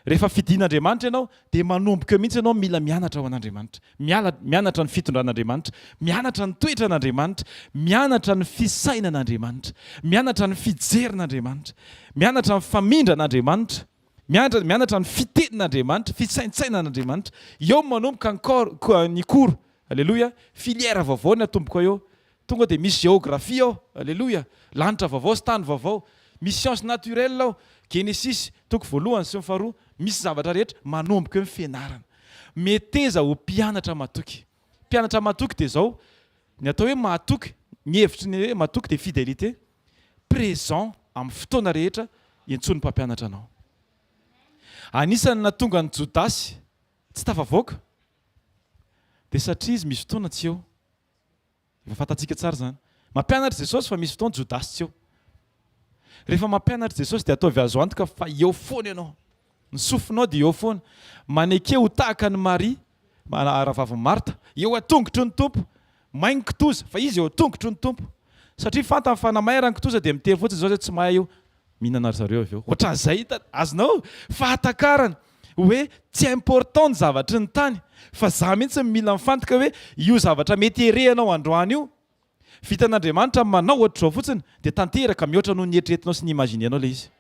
Rehefa fidin'Andriamanitra ianao dia manomboka eo mihitsy ianao mila mianatra ao an'Andriamanitra. Mianatra ny fitondran'Andriamanitra, mianatra ny toetran'Andriamanitra, mianatra ny fisainan'Andriamanitra, mianatra ny fijerin'Andriamanitra, mianatra ny famindran'Andriamanitra, mianatra ny fitenin'Andriamanitra, fisaintsainan'Andriamanitra. Eo manomboka ny koro. Alleluia. Filière vaovao ny atomboka eo tonga dia misy géographie ao, alleloia, lanitra vaovao sy tany vaovao, misy science naturelle ao, genesis toko voalohany sy ny faharoa, misy zavatra rehetra manomboka ny fianarana. Meteza ho mpianatra matoky. Mpianatra matoky dia zao, ny atao hoe matoky, ny hevitry ny hoe matoky dia fidélité, présent amin'ny fotoana rehetra iantsony mpampianatra anao. Anisany natonga ny Jodasy tsy tafavoaka dia satria izy misy fotoana tsy eo. Efa fantatsika tsara zany. Mampianatra Jesosy fa misy fotoana Jodasy tsy eo. Rehefa mampianatra Jesosy dia ataovy azo antoka fa eo foana ianao. Ny sofinao dia eo foana. Manekeo ho tahaka ny Maria, aravavy Marta, eo atongotry ny Tompo, mainy kitoza fa izy eo atongotry ny Tompo. Satria fantany fa namaira ny kitoza dia mitery fotsiny zao tsy mahay eo. Mihinana zareo avy eo. Ohatran'izay azonao fahatakarana hoe tsy important ny zavatry ny tany, fa za mihitsy mila mifantoka hoe io zavatra mety erehanao androany io. Vitan'Andriamanitra manao ohatr'izao fotsiny dia tanteraka mihoatra noho ny eritreretinao sy ny imaginenao ilay izy.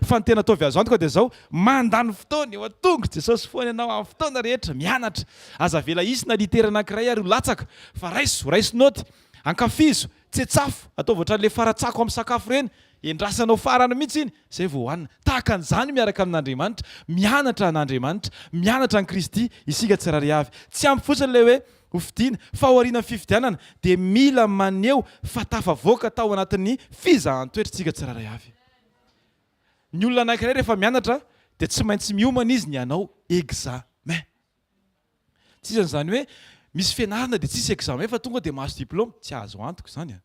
Fa ny tena ataovy azo antoka dia zao mandany fotoana eo atongotry Jesosy foana ianao amin'ny fotoana rehetra mianatra. Aza vela isy na litera anankiray ary ho latsaka fa raiso naoty, ankafizo, tsetsafo, atao ohatran'ilay faratsako amin'ny sakafo reny, endrasanao farany mihitsy iny, izay vao hohanina. Tahaka an'izany miaraka amin'Andriamanitra, mianatra an'Andriamanitra, mianatra an'i Kristy, isika tsirairay avy. Tsy ampy fotsiny ilay hoe ho fidiana, fa ao aorian'ny fifidianana dia mila maneho fa tafavoaka tao anatin'ny fizahan-toetritsika tsirairay avy. Ny olona anankiray rehefa mianatra dia tsy maintsy miomana izy ny hanao examen. Tsy izany hoe misy fianarana dia tsisy examen fa tonga dia mahazo diplôma, tsy azo antoka izany.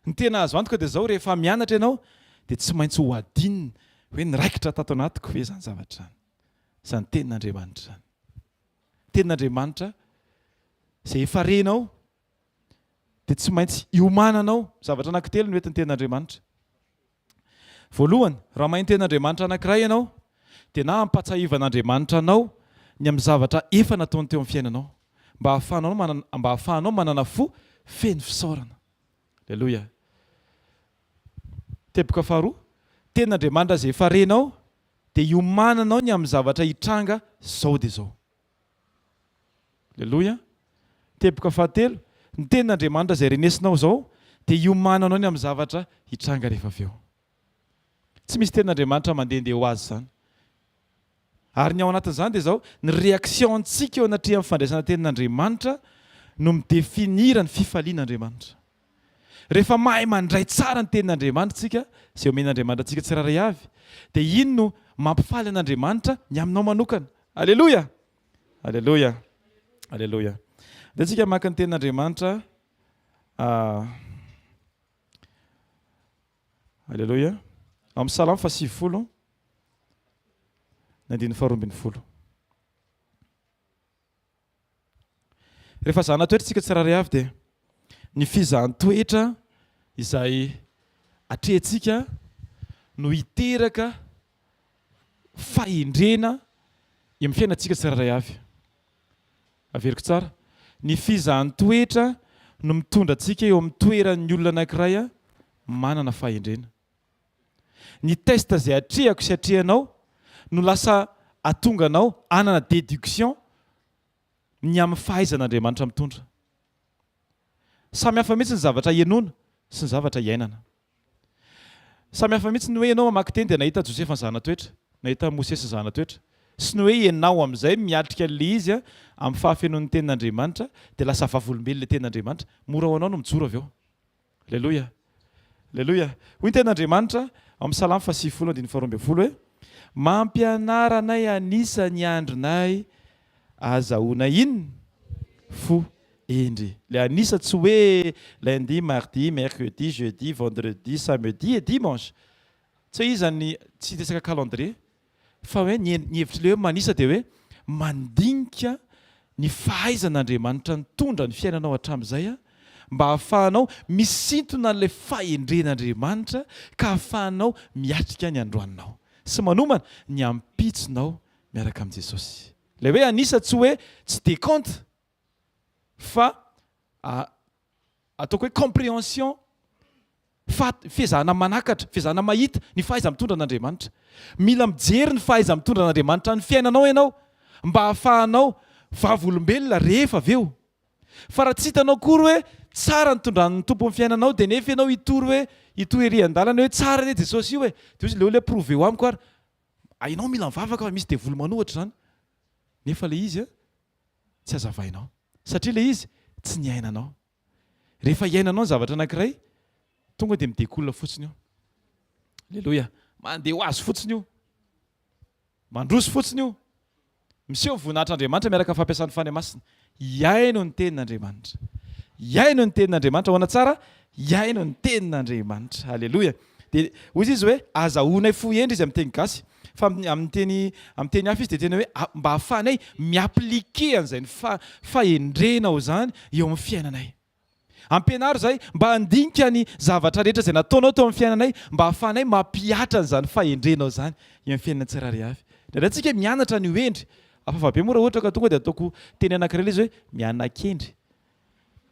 Ny tena azo antoka dia zao rehefa mianatra ianao dia tsy maintsy ho adinina hoe niraikitra tato anatiko ve zany zavatra zany. Izany tenin'Andriamanitra zany. Tenin'Andriamanitra izay efa renao dia tsy maintsy iomananao. Zavatra anankitelo no entin'ny tenin'Andriamanitra. Voalohany, raha maheno tenin'Andriamanitra anankiray ianao dia na ampatsahivana anao ny amin'ny zavatra efa nataony teo amin'ny fiainanao mba hahafahanao manana fo feno fisaorana. Alleluia. Teboka faharoa, tenin'Andriamanitra izay efa renao dia iomananao ny amin'ny zavatra hitranga zao dia zao. Alleluia. Teboka fahatelo, ny tenin'Andriamanitra izay renesinao zao dia iomananao ny amin'ny zavatra hitranga rehefa avy eo. Tsy misy tenin'Andriamanitra mandehandeha ho azy zany. Ary ny ao anatin'izany dia zao ny réactiontsika eo anatria amin'ny fandraisana tenin'Andriamanitra no midefinira ny fifalian'Andriamanitra. Rehefa mahay mandray tsara ny tenin'Andriamanitra tsika, izay omen'Andriamanitra tsika tsirairay avy, dia iny no mampifaly an'Andriamanitra ny aminao manokana. Alleluia. Alleluia. Alleluia. Dia tsika maka ny tenin'Andriamanitra. Alleluia. Amin'ny Salamo 70, na 120. Rehefa zana toetra tsika tsirairay avy dia ny fizahan-toetra izay atrehantsika no hiteraka fahendrena amin'ny fiainantsika tsirairay avy. Averiko tsara. Ny fizahan-toetra no mitondra antsika eo amin'ny toeran'ny olona anankiray manana fahendrena. Ny testa izay atrehako sy atrehanao no lasa atonga anao anana déduction ny amin'ny fahaizan'Andriamanitra mitondra. Samy hafa mihitsy ny zavatra ianona sy ny zavatra iainana. Samy hafa mihitsy ny hoe ianao mamaky teny dia nahita Josepha ny zanatoetra, nahita Mosesy ny zanatoetra. Sy ny hoe ianao amin'izay miatrika an'ilay izy amin'ny fahafenoan'ny tenin'Andriamanitra dia lasa vavolombelona tenin'Andriamanitra, mora ho anao no mijoro avy eo. Alleluia. Alleluia. Hoy ny tenin'Andriamanitra amin'ny Salamo 70:22 hoe mampianaranay anisany andronay azahoana inona? Fo endry. Ilay anisa tsy hoe lundi, mardi, mercredi, jeudi, vendredi, samedi et dimanche. Tsy hoe izany tsy tesaka calendrier, fa hoe ny hevitry hoe manisa dia hoe mandinika ny fahaizan'Andriamanitra nitondra ny fiainanao hatramin'izay mba hahafahanao misintona an'ilay fahendren'Andriamanitra ka hahafahanao miatrika ny androaninao sy manomana ny ampitsonao miaraka amin'i Jesosy. Ilay hoe anisa tsy hoe tsy décompte fa ataoko hoe compréhension, fihezahana manakatra, fihezahana mahita ny fahaiza mitondra an'Andriamanitra. Mila mijery ny fahaiza mitondra an'Andriamanitra ny fiainanao ianao mba hahafahanao vavolombelona rehefa avy eo. Fa raha tsy hitanao kory hoe tsara nitondran'ny tompo amin'ny fiainanao dia nefa ianao hitory hoe hitoery an-dalana hoe tsara le Jesosy io hoe dia izy le hoe prouvé ho amiko ary ainao mila mivavaka fa misy devoly manohatra zany nefa le izy tsy azavainao satria le izy tsy niainanao rehefa iainanao ny zavatra anankiray tonga dia midekolona fotsiny io alleloia mandeha ho azy fotsiny io mandroso fotsiny io miseho voninahitran'Andriamanitra miaraka fampiasan'ny fany masina iaino ny tenin'Andriamanitra iaino ny tenin'Andriamanitra ho ana tsara iaino ny tenin'Andriamanitra alleloia dia hoy izy hoe azahoanay fohendry izy amin'ny teny gasy fa amin'ny teny hafa izy dia tena hoe mba hahafahanay miaplike an'izay ny fahendrenao zany eo amin'ny fiainanay ampianaro zay mba handinika ny zavatra rehetra izay nataonao teo amin'ny fiainanay mba hahafahanay mampiatra an'izany fahendrenao zany eo amin'ny fiainana tsirary avy raha antsika mianatra ny hoendry afafabe mora ohatra ka tonga dia ataoko teny anankiray izy hoe mianan-kendry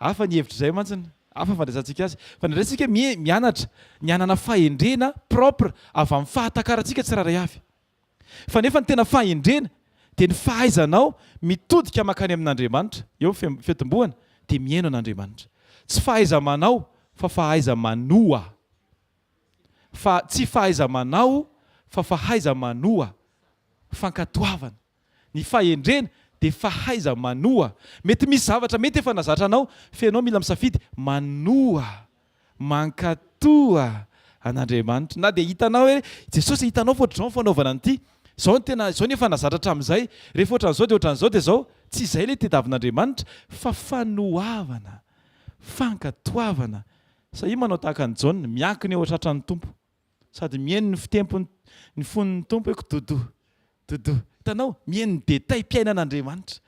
hafa ny hevitra izay mantsiny hafa fandraisantsika azy fa raha antsika mianatra ny anana fahendrena propre avy amin'ny fahatakarantsika tsiraray avy fa nefa ny tena fahendrena dia ny fahaizanao mitodika makany amin'Andriamanitra eo fiatombohana dia miaino an'Andriamanitra tsy fahaiza-manao fa fahaiza-manoa fa tsy fahaiza-manao fa fahaiza-manoa fankatoavana ny fahendrena dia fahaiza-manoa mety misy zavatra mety efa nazatra anao fa ianao mila misafidy manoa mankatoa an'Andriamanitra na dia hitanao hoe Jesosy hitanao fa ohatr'izao fanaovana an'ity zao ny tena zao nefa nazatra hatramin'izay rehefa ohatran'izao dia ohatran'izao dia zao tsy izay ilay tediavin'Andriamanitra fa fanoavana fankatoavana sa io manao tahaka ny Jaona miankiny eo atratra ny tompo sady mihaino ny fitempony ny fon'ny tompo hoe dodo hitanao mihaino ny détail-piainan'Andriamanitra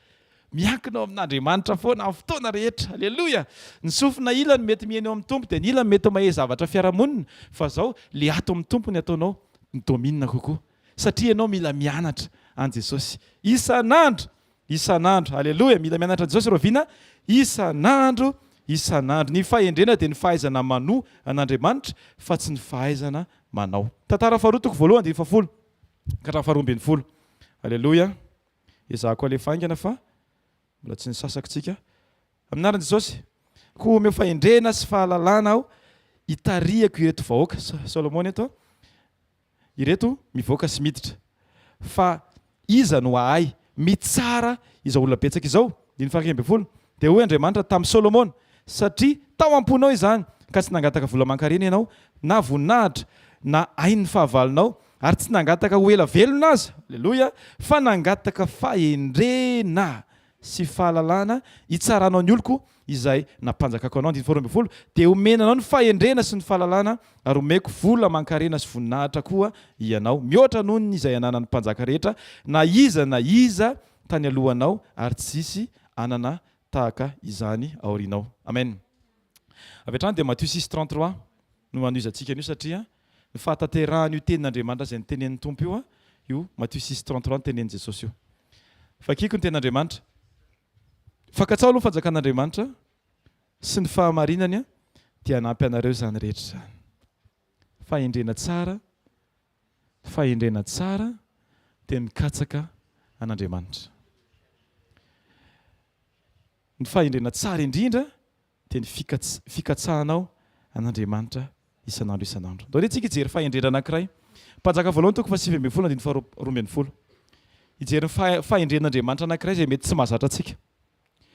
miankinao amin'Andriamanitra foana amin'ny fotoana rehetra alleloia ny sofina ilany mety mihaino eo amin'ny tompo dia ny ilany mety mahay zavatra fiarahamonina fa zao le ato amin'ny tompo ny ataonao ny dominina kokoa satria ianao mila mianatra an Jesosy isan'andro alleloia mila mianatra an Jesosy roviana isan'andro ny fahendrena dia ny fahaizana manoa an'Andriamanitra fa tsy ny fahaizana manao tantara faharotoko voalohany dia fafolo ka hatramin'ny faharoambin'ny folo alleloia ezahako ale faingana fa mbola tsy ny sasakintsika aminaran'i Jesosy koa omeo fahendrena sy fahalalana aho hitariako ireto vahoaka Salomona eto ireto mivoaka sy miditra fa iza no ahay mitsara izao olona betsaka izao dia ny faharoambin'ny folo dia hoy Andriamanitra tamin'ny Salomona satria tao am-ponao izany ka tsy nangataka vola aman-karena ianao na voninahitra na hain'ny fahavalonao ary tsy nangataka ho ela velona aza alleloia fa nangataka fahendrena sy fahalalana hitsaranao ny oloko izay nampanjakako anao andiny faharoambin'ny folo dia omenanao ny fahendrena sy ny fahalalana ary omeko vola aman-karena sy voninahitra koa ianao mihoatra noho ny izay ananan'ny mpanjaka rehetra na iza tany alohanao ary tsisy anana tahaka izany aorinao amen avy hatrany dia Matthieu 6:33 no anoizantsika an'io satria ny fahatanterahany io tenin'Andriamanitra izay nytenen'ny tompo io io Matthieu 6:33 ny tenen'i Jesosy io fakiko ny tenin'Andriamanitra fankatsao aloha ny fanjakan'Andriamanitra sy ny fahamarinany dia hanampy anareo izany rehetra izany fahendrena tsara dia mikatsaka an'Andriamanitra ny fahendrena tsara indrindra dia ny fikatsahanao an'Andriamanitra isan'andro dao ntsika hijery fahendrena anankiray mpanjaka voalohany toko 7:12 hijery fahendren'Andriamanitra anankiray izay mety tsy mahazatra antsika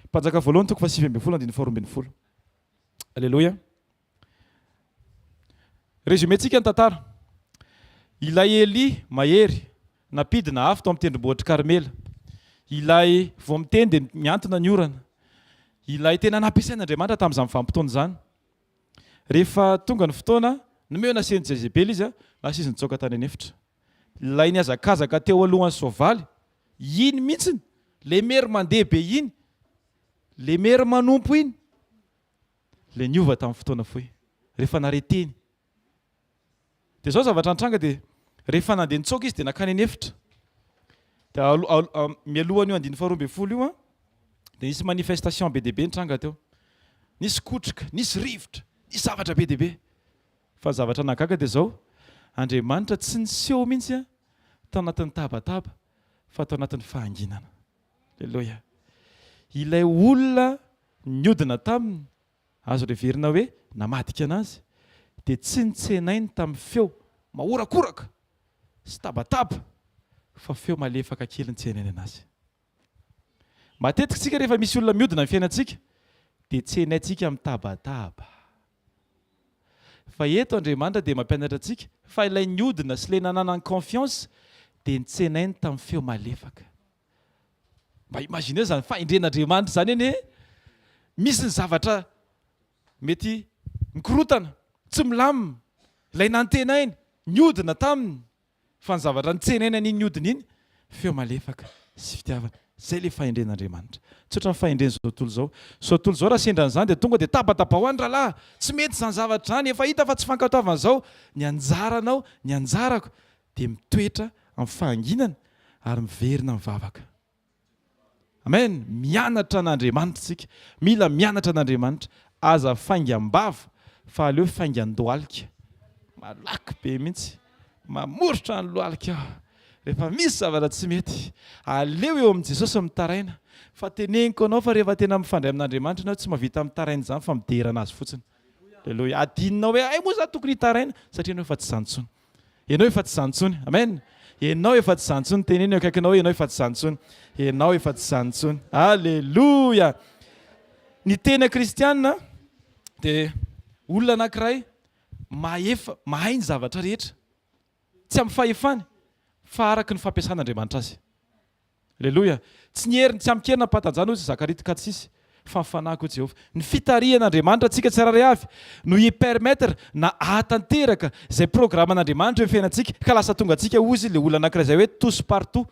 mpanjaka voalohany toko 7:12 alleloia résumé tsika ny tantara ilay Eli mahery napidina afo tao amin'ny tendrombohitra Karmela ilay vao miteny dia miantona ny orana ilay tena nampiasain'Andriamanitra tamin'izany vanim-potoana izany rehefa tonga ny fotoana nomehona seny Jezebely izy lasa izy nitsoaka tany anefitra ilay niazakazaka teo alohan'ny soavaly iny mihitsiny le mery mandeha be iny le mery manompo iny le niova tamin'ny fotoana foy rehefa nareteny dia zao zavatra antranga dia rehefa nandeha nitsoaka izy dia nakany anefitra dia mialohany io andiny faharoambin'ny io dia nisy manifestation be deaibe nitranga teo nisy kotrika nisy rivotra nisy zavatra be deaibe fa zavatra nagaga dia zao Andriamanitra tsy niseho mihitsy tao anatin'ny tabataba fa tao anatin'ny fahanginana alleloia ilay olona niodina taminy azo reverina hoe namadika anazy dia tsy nitsenainy tamin'ny feo mahorakoraka sy tabataba fa feo malefaka kely nitsenainy anazy. Matetika tsika rehefa misy olona miodina amin'ny fiainantsika dia tsenaintsika amin'ny tabataba. Fa eto Andriamanitra dia mampianatra antsika fa ilay niodina sy ilay nananany confiance dia nitsenainy tamin'ny feo malefaka. Mba imagine zany fahendren'Andriamanitra zany eny misy ny zavatra mety mikorotana tsy milamina ilay nantenainy niodina taminy fa ny zavatra nitsenainy an'iny niodina iny feo malefaka sy fitiavana. Zay le fahendren'Andriamanitra. Tsy ohatran'ny fahendreny zao tontolo zao. Zao tontolo zao raha sendran'izany dia tonga dia tabataba ho any rahalahy. Tsy mety izany zavatra zany, efa hita fa tsy fankatoavana zao. Ny anjaranao, ny anjarako dia mitoetra amin'ny fahanginana ary miverina mivavaka. Amen. Mianatra an'Andriamanitra tsika. Mila mianatra an'Andriamanitra. Aza faingam-bava fa aleo faingan-dohalika. Malaky be mihitsy. Mamorotra ny lohalika. Rehefa misy zavatra tsy mety, aleo eo amin'i Jesosy mitaraina. Fa teneniko anao fa rehefa tena mifandray amin'Andriamanitra ianao tsy mahavita mitaraina izany fa miderana azy fotsiny. Aleluia. Adinina hoe ay moa za tokony hitaraina satria ianao efa tsy izany intsony. Ianao efa tsy izany intsony. Amen. Ianao efa tsy izany intsony. Teneno eo akaikinao hoe ianao efa tsy izany intsony. Ianao efa tsy izany intsony. Aleluia. Ny tena kristianina dia olona anankiray mahay ny zavatra rehetra. Tsy amin'ny fahefany fa araka ny fampiasan'Andriamanitra azy. Aleluia. Tsy nyheriny tsy amikerina patanjana ozy Zakarity 4:6 fa mifanahiko Jehovah. Ny fitarihan'Andriamanitra antsika tsiraray avy no hipermettre na ahatanteraka izay programan'Andriamanitra eo fiainantsika ka lasa tonga antsika ozy le olona anankiray izay hoe tous partout.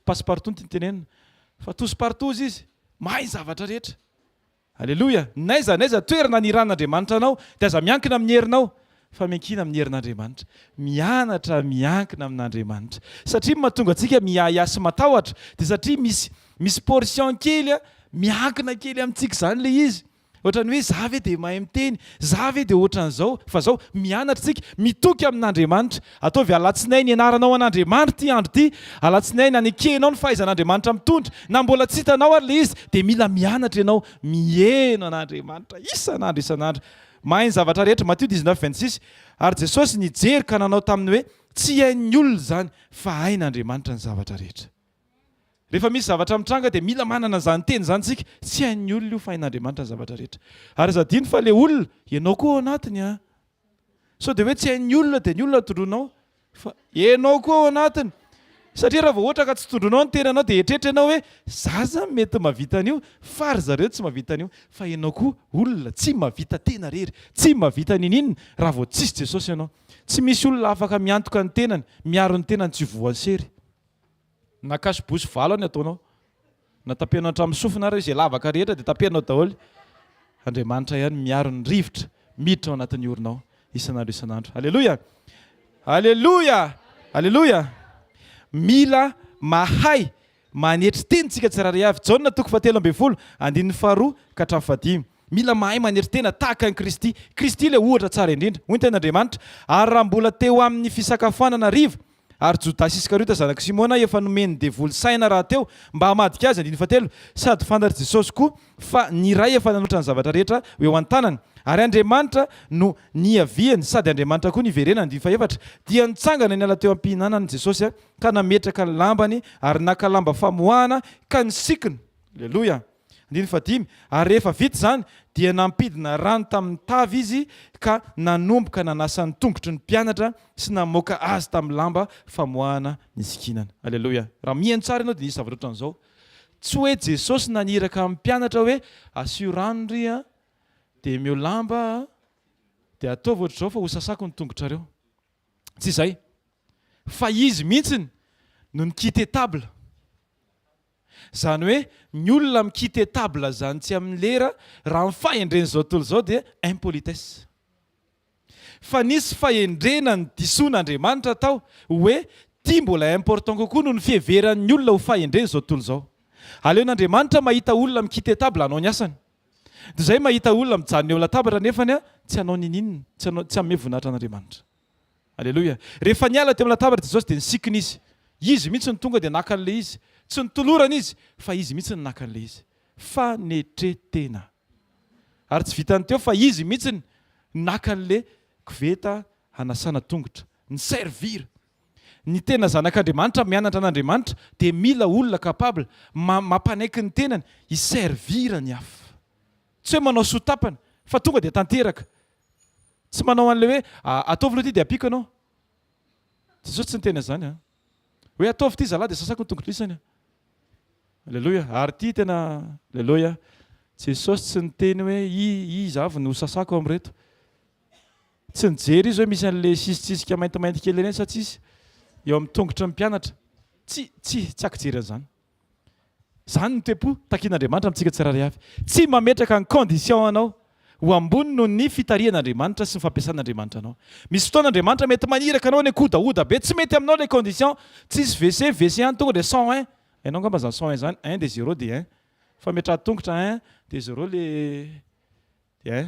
Passe partout ny tenenina. Fa tous partout izy mahay zavatra rehetra. Aleluia. Naiza toerana ny iran'Andriamanitra anao dia aza miankina amin'ny herinao. Fa miankina amin'ny herin'Andriamanitra. Mianatra miankina amin'Andriamanitra. Satria mahatonga antsika miayasy matahotra dia satria misy portion kely miankina kely amintsika izany le izy. Ohatran'ny hoe za ve dia mahay miteny, za ve dia ohatran'izao, fa zao mianatra tsika mitoky amin'Andriamanitra. Ataovy alatsinainy ianaranao an'Andriamanitra ty andro ty, alatsinainy anekenao ny fahaizan'Andriamanitra mitondra. Na mbola tsy hitanao ary le izy dia mila mianatra ianao mihaino an'Andriamanitra isan'andro. Mahay ny zavatra rehetra. Matthieu 19:26. Ary Jesosy nijery ka nanao taminy hoe tsy hain'ny olona zany fa hain'Andriamanitra ny zavatra rehetra. Rehefa misy zavatra mitranga dia mila manana izany teny izany tsika. Tsy hain'ny olona io fa hain'Andriamanitra ny zavatra rehetra. Ary zadiny fa le olona ianao koa ao anatiny. So dia hoe tsy hain'ny olona dia ny olona tondronao fa ianao koa ao anatiny. Satria raha vao ohatra ka tsy tondronao ny tenanao dia eritreretra ianao hoe zaza mety mahavita an'io fa ry zareo tsy mahavita an'io. Fa ianao koa olona tsy mahavita tena rery, tsy mahavita ninina raha vao tsisy Jesosy ianao. Tsy misy olona afaka miantoka ny tenany, miaro ny tenany tsy voany sery. Na kasibosy valo any ataonao, na tapenao hatramin'ny sofina ary izay lavaka rehetra dia tapenao daholo. Andriamanitra ihany miaro ny rivotra miditra ao anatin'ny orinao isan'andro. Aleluia. Aleluia. Aleluia. Mila mahay manetry tenitsika tsiraray avy. Jaona 3:12-15. Mila mahay manetry tena tahaka ny Kristy. Kristy le ohatra tsara indrindra. Hoy ny ten'Andriamanitra, ary raha mbola teo amin'ny fisakafoanana riva, ary Jodasy Iskariota zanaka Simona efa nomeny devoly saina raha teo mba hamadika azy 13 sady fantatra Jesosy koa fa ny ray efa nanotra ny zavatra rehetra eo an-tanany. Ary Andriamanitra no niaviany sady Andriamanitra koa niverenany 14 dia nitsangana ny ala teo am-pihinanany Jesosy ka nametraka ny lambany ary naka lamba famoahana ka nisikina. Aleluia. 15. Ary rehefa vita izany dia nampidina rano tamin'ny tavy izy ka nanomboka nanasa ny tongotry ny mpianatra sy namoaka azy tamin'ny lamba famoahana ny sikinana. Aleluia. Raha mihaino tsara ianao dia nisy zavatra ohatran'izao. Tsy hoe Jesosy naniraka amin'ny mpianatra hoe asio rano ry dia meo lamba dia ataovy ohatr'izao fa ho sasako ny tongotrareo. Tsy izay. Fa izy mihitsiny no nikite table. Zany hoe ny olona mikite table zany tsy amin'ny lera raha ny fahendreny zao tontolo zao dia impolitesse. Fa nisy fahendrena ny disoin'Andriamanitra tao hoe tia mbola important kokoa no ny fiheveran'ny olona ho fahendreny zao tontolo zao. Aleon'Andriamanitra mahita olona mikite table anao ny asany. Dia izay mahita olona mijanona eo latabatra nefany tsy hanao ninina, tsy hanome voninahitra an'Andriamanitra. Aleluia. Rehefa niala teo amin'ny latabatra Jesosy dia nisikina izy. Izy mihitsy ny tonga dia naka an'ilay izy. Tsy nitolorana izy fa izy mihitsy ny naka an'ilay izy. Fanetretena. Ary tsy vitany teo fa izy mihitsy naka an'le koveta hanasana tongotra, ny servira. Ny tena zanak'Andriamanitra mianatra an'Andriamanitra dia mila olona capable mampanaiky ny tenany hiservira ny hafa. Tsy hoe manao sotapana fa tonga dia tanteraka. Tsy manao an'le hoe ataovy loha ty dia apiko anao. Jesosy tsy niteny zany a. Hoe ataovy ty zalahy dia sasako ny tongotr'isany. Alleluia. Ary ty tena alleluia. Jesosy tsy niteny hoe iza avy no sasako am'reto. Tsy nijery izy hoe misy an'le sisitsisika maintimainty kely ireny sa tsisy eo amin'ny tongotra ny mpianatra. Tsy akijery an'izany. Zany ny toe-po takian'Andriamanitra amintsika tsirairay avy. Tsy mametraka ny condition anao ho ambony noho ny fitarian'Andriamanitra sy ny fampiasan'Andriamanitra anao. Misy fotoan'Andriamanitra mety maniraka anao ny kodaoda be, tsy mety aminao les conditions, tsisy WC any tonga dia 101. Ianao ngamba zany 101 zany, 1 dia 0 dia 1. Fa metraka tongotra 1 dia 0 le 1.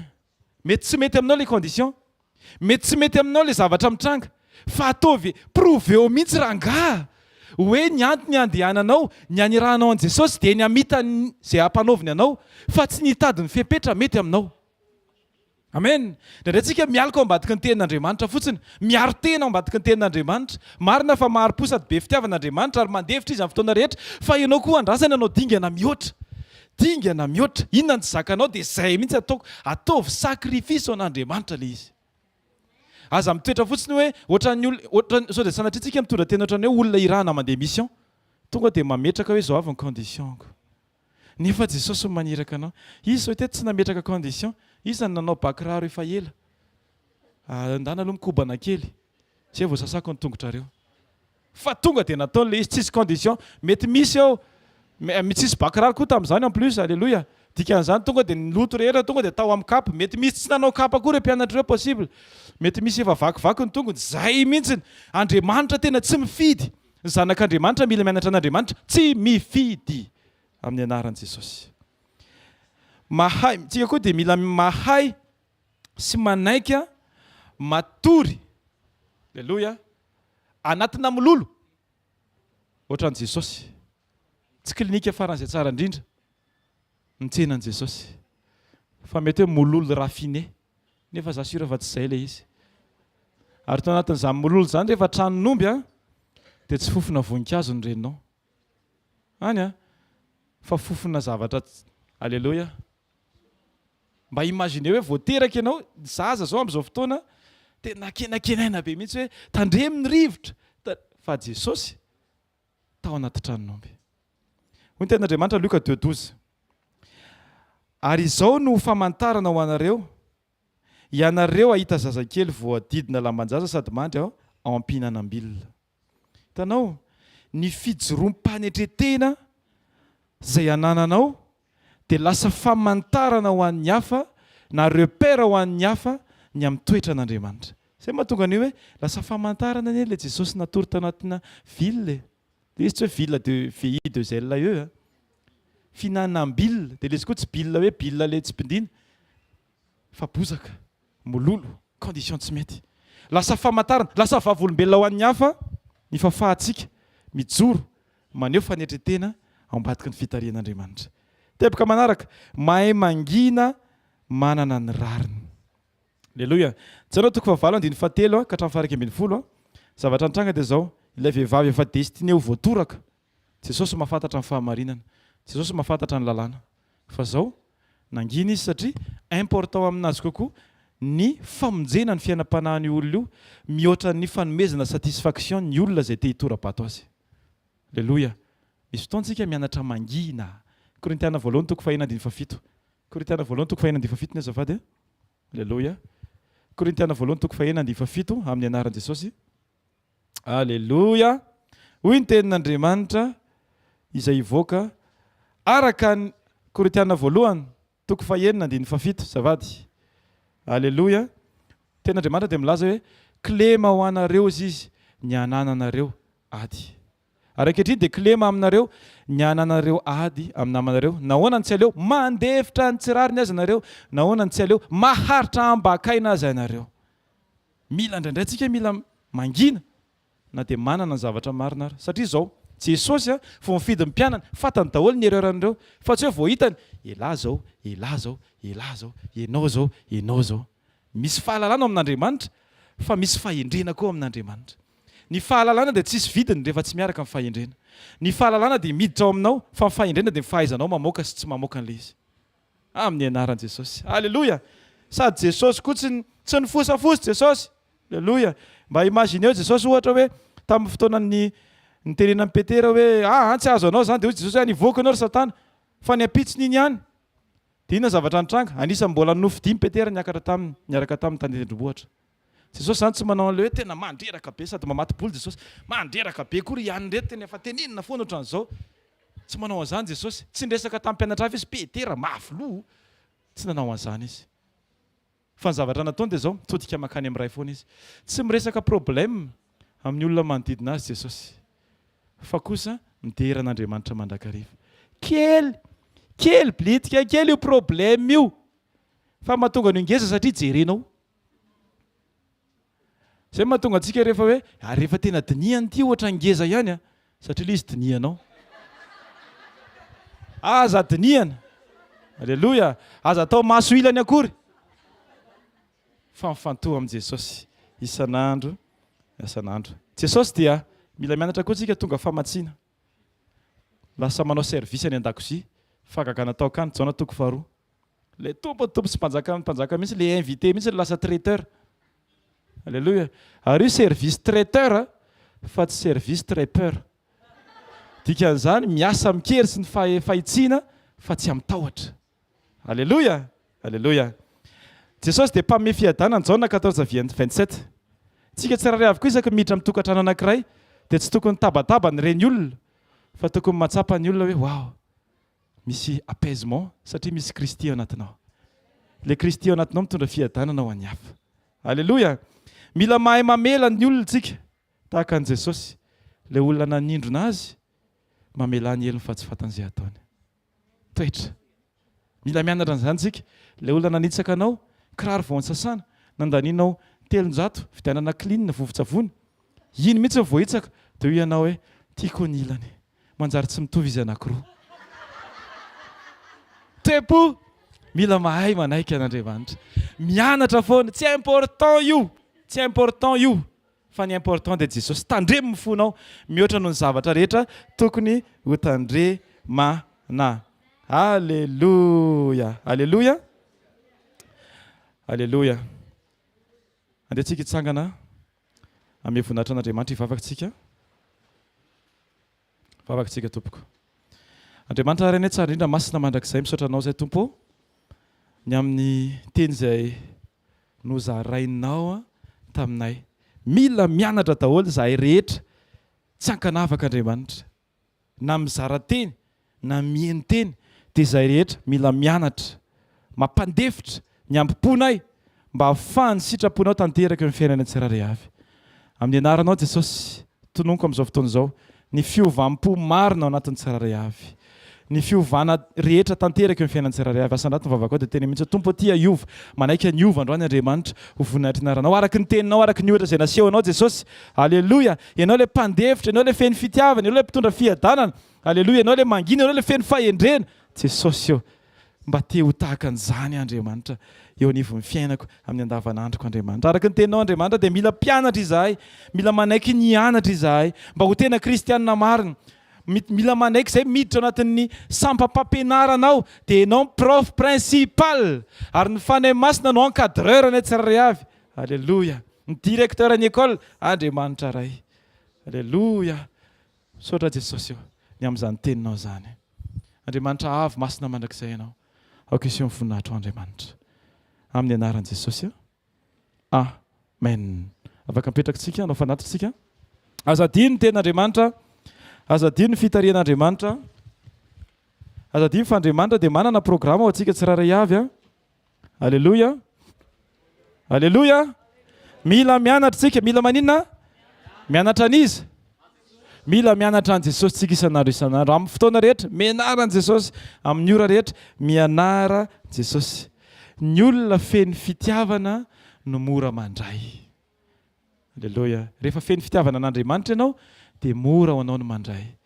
Mety tsy mety aminao les conditions. Mety tsy mety aminao le zavatra mitranga. Fa ataovy proveo mihitsy rangaha hoe ny antony andehananao, ny anirahanao an' Jesosy dia ny amita izay hampanaoviny anao, fa tsy nitady ny fepetra mety aminao. Amen. Ndraindraytsika mialaka ao ambadiky ny tenin'Andriamanitra fotsiny, miaro tena ao ambadiky ny tenin'Andriamanitra. Marina fa maharo-posady be fitiavan'Andriamanitra ary mandevitra izy amin'ny fotoana rehetra, fa ianao koa andrasana anao dingana mihoatra. Dingana mihoatra. Inona ny tsy zakanao dia izay mihitsy ataoko. Ataovy sakrifisy ao an'Andriamanitra le izy. Aza mitoetra fotsiny hoe ohatran'ny olona sao dia sanatritsika mitondra tena ohatran'ny hoe olona irana mandeha mission. Tonga dia mametraka hoe zao avy ny conditionko. Nefa Jesosy maniraka anao. Izy hoe teto tsy nametraka condition. Izy nanao bakiraro efa ela. Andana aloha mikobana kely. Tsy vao sasako ny tongotrareo. Fa tonga dia nataon'le izy tsisy condition. Mety misy eo tsisy bakiraro koa tamin'izany en plus. Alléluia. Dikan'izany tonga dia niloto rehetra tonga dia tao amin'ny kapa. Mety misy tsy nanao kapa koa ireo mpianatra ireo possible. Mety misy efa vakivaky ny tongony. Zay mihitsy Andriamanitra tena tsy mifidy. Ny zanak'Andriamanitra mila mianatra an'Andriamanitra tsy mifidy amin'ny anaran'i Jesosy. Mahay, tsika koa dia mila mahay sy manaika matory. Alleluia. Anatina mololo. Ohatran'i Jesosy. Tsy klinika faran'izay tsara indrindra. Ny tsenan'i Jesosy. Fa mety hoe mololo raffiné. Nefa za sura fa tsy izay ilay izy. Ary tao anatin'izany mololo zany rehefa tranon'omby dia tsy fofona voninkazo ny reninao. Any fa fofona zavatra. Alléluia. Mba imagine hoe voateraka ianao zaza zao amin'izao fotoana dia nakenakenaina be mihitsy hoe tandremo ny rivotra. Fa Jesosy tao anaty tranon'omby. Hoy ny tenin'Andriamanitra Luka 2:12. Ary izao no famantarana ho anareo. Ianareo ahita zazakely voadidina lambanjaza sady mandry ao am-pihinanam-bilona. Hitanao, ny fijoroam-panetretena izay anananao dia lasa famantarana ho an'ny hafa na repère ho an'ny hafa ny amin'ny toetra an'Andriamanitra. Izay mahatonga an'io hoe lasa famantarana anie ilay Jesosy natory tao anatina ville. Dia izy tsy hoe ville de VI de ZLE. Fihinanam-bilona. Dia ilay izy koa tsy bilona hoe bilona ilay tsy mpindina. Fa bozaka. Mololo, condition tsy mety. Lasa famantarana, lasa vavolombelona ho an'ny hafa, ny fahafahantsika, mijoro, maneho fanetretena ao ambadiky ny fitarian'Andriamanitra. Tebaka manaraka, mahay mangina manana ny rariny. Alleluia. Tsy toko fahavalo andiny fahatelo ka hatramin'ny faha 20. Zavatra nitranga dia zao, ilay vehivavy efa destiné ho voatoraka. Jesosy mahafantatra ny fahamarinana. Jesosy mahafantatra ny lalàna. Fa zao, nangina izy satria important aminazy kokoa ny famonjena ny fiainam-panahin'ny olona io mihoatra ny fanomezana satisfaction ny olona izay te hitora-bato azy. Alleluia. Misy fotoantsika mianatra mangina. Korintiana 2:7. Korintiana 2:7 ny azafady. Alleluia. Korintiana 2:7 amin'ny anaran'i Jesosy. Alleluia. Hoy ny tenin'Andriamanitra izay hivoaka araka ny Korintiana 2:7 zavady. Alleluia. Tenin'Andriamanitra dia milaza hoe klema ho anareo izy ny anananareo ady. Ary ankehitriny dia klema aminareo ny ananareo ady amin'ny namanareo. Nahoana ny tsy aleo mandefitra ny tsirariny azy anareo. Nahoana ny tsy aleo maharitra ambakaina azy anareo. Mila indraindray tsika mila mangina na dia manana ny zavatra marina ary. Satria izao Jesosy fo mifidy ny mpianana fatany daholo ny erreuran'ireo fa tsy hoe voahitany elahy zao elahy zao elahy zao enao zao misy fahalalana amin'Andriamanitra fa misy fahendrena koa amin'Andriamanitra. Ny fahalalana dia tsisy vidiny rehefa tsy miaraka amin'ny fahendrena. Ny fahalalana dia miditra ao aminao fa ny fahendrena dia mifahaizanao mamoaka sy tsy mamoaka an'ilay izy. Amin'ny anaran'i Jesosy. Alleluia. Sady Jesosy koa tsy nifosafosy Jesosy. Alleluia. Mba imagineo Jesosy ohatra hoe tamin'ny fotoanan'ny nitenenan'i Petera hoe tsy azo anao zany dia Jesosy hoe nivoaka anao ry Satana fa ny ampitsiny iny ihany. Dia inona zavatra nitranga? Anisany mbola nofidimy Petera niaraka tamin'ny tandrendrombohitra. Jesosy zany tsy manao an'ilay hoe tena mandreraka be sady mamaty-boly Jesosy mandreraka be kory ihany reto tena efa tenenina foana ohatran'izao. Tsy manao an'izany Jesosy. Tsy niresaka tamin'ny mpianatra hafa izy Petera mafy-loha. Tsy nanao an'izany izy. Fa ny zavatra nataony dia izao mitodika makany amin'ny ray foana izy. Tsy miresaka problème amin'ny olona manodidina azy Jesosy. Fa kosa midera an'Andriamanitra mandrakariva. Kely blitika kely io problème io. Fa mahatonga ny ngeza satria jerenao. Zay mahatonga antsika rehefa hoe rehefa tena dinihany ity ohatra ngeza ihany satria ilay izy dinihanao. Aza dinihana. Alleluia. Aza atao maso ilany akory. Fa mifantoha amin'i Jesosy isan'andro. Jesosy dia mila mianatra koa tsika tonga famatsiana. Lasa manao service any an-dakozia. Fagagana tao akany Jaona 2:2. Le tompo sy mpanjaka mihitsy le invité mihitsy lasa traiteur. Alléluia. Ary io service traiteur fa tsy service traipeur. Dikan'izany miasa mikery sy ny fahitsiana fa tsy amitahotra. Alléluia. Alléluia. Jesosy dia mpamehy fiadanana Jaona 14:27. Tsika tsirairay avy koa isaky miditra amin'ny tokantrano anankiray dia tsy tokony tabataba ny reny olona fa tokony mahatsapa ny olona hoe wow, misy apaisement satria misy Kristy ao anatinao. Le Kristy ao anatinao mitondra fiadanana ho an'ny hafa. Alléluia. Mila mahay mamela ny olona tsika tahaka an'i Jesosy. Le olona nanindrona azy mamela ny heliny fa tsy fatan'izay ataony. Toetra. Mila mianatra an'izany tsika. Le olona nanitsaka anao kiraro vao ansasana nandaninao 300 vidianana clean vovo-tsavony. Iny mihitsy voahitsaka dia io ianao hoe tiako ny ilany. Manjary tsy mitovy izy anankiroa. Tepo mila mahay manaiky an'Andriamanitra. Mianatra foana, tsy important io. Tsy important io. Fa ny important dia Jesosy tandremo ny fonao mihoatra noho ny zavatra rehetra tokony ho tandremana. Alléluia. Alléluia. Alléluia. Andehantsika hitsangana amin'ny voninahitra an'Andriamanitra hivavakantsika. Vavakantsika tompoko. Andriamanitra reny tsara indrindra masina mandrakizay misaotra anao zay tompo ny amin'ny teny izay nozarainao taminay. Mila mianatra daholo zahay rehetra tsy hankanavaka Andriamanitra. Na mizara teny, na mihaino teny dia zahay rehetra mila mianatra, mampandefitra ny ampi-ponay mba ahafahany sitraponao tanteraka ny fiainana tsirairay avy. Amin'ny anaranao Jesosy, tononoko amin'izao fotoana izao ny fiovampo marina ao anatin'ny tsirairay avy. Ny fiovana rehetra tanteraka ny fiainana tsirairay avy. Asa anaty mivavaka ao dia teny mihitsy tompo aty hiova, manaiky niova androany Andriamanitra ho voninahitra ny aranao araka ny teninao, araka ny ohatra izay nasehonao Jesosy. Aleluia. Ianao le mpandefitra, ianao le feno fitiavana, ianao le mpitondra fiadanana. Aleluia. Ianao le mangina, ianao le feno fahendrena. Jesosy eo mba te ho tahaka an'izany Andriamanitra eo anivon'ny fiainako amin'ny andavanandroko Andriamanitra. Araka ny teninao Andriamanitra dia mila mpianatra izahay, mila manaiky nianatra izahay mba ho tena kristianina marina. Mila manaiky izay miditra anatin'ny sampam-pampianaranao dia ianao prof principal ary ny fanahy masina no encadreur ny tsirairay avy. Alléluia. Ny directeur ny école Andriamanitra ray. Alléluia. Misaotra Jesosy eo ny amin'izany teninao izany. Andriamanitra avy masina mandrakizay ianao. Aoka iseho amin'ny voninahitra Andriamanitra. Amin'ny anaran'i Jesosy. Amen. Afaka mipetraka tsika, anao fanatitra tsika. Azadino ny tenin'Andriamanitra. Azadino ny fitarian'Andriamanitra. Azadino fa Andriamanitra dia manana programa ho antsika tsirairay avy. Alléluia. Alléluia. Mila mianatra tsika, mila maninona? Mianatra an'izy. Mila mianatra an Jesosy tsika isan'andro isan'andro. Amin'ny fotoana rehetra mianara an Jesosy, amin'ny ora rehetra mianara Jesosy. Ny olona feno fitiavana no mora mandray. Alléluia. Rehefa feno fitiavana an'Andriamanitra ianao dia mora ho anao no mandray.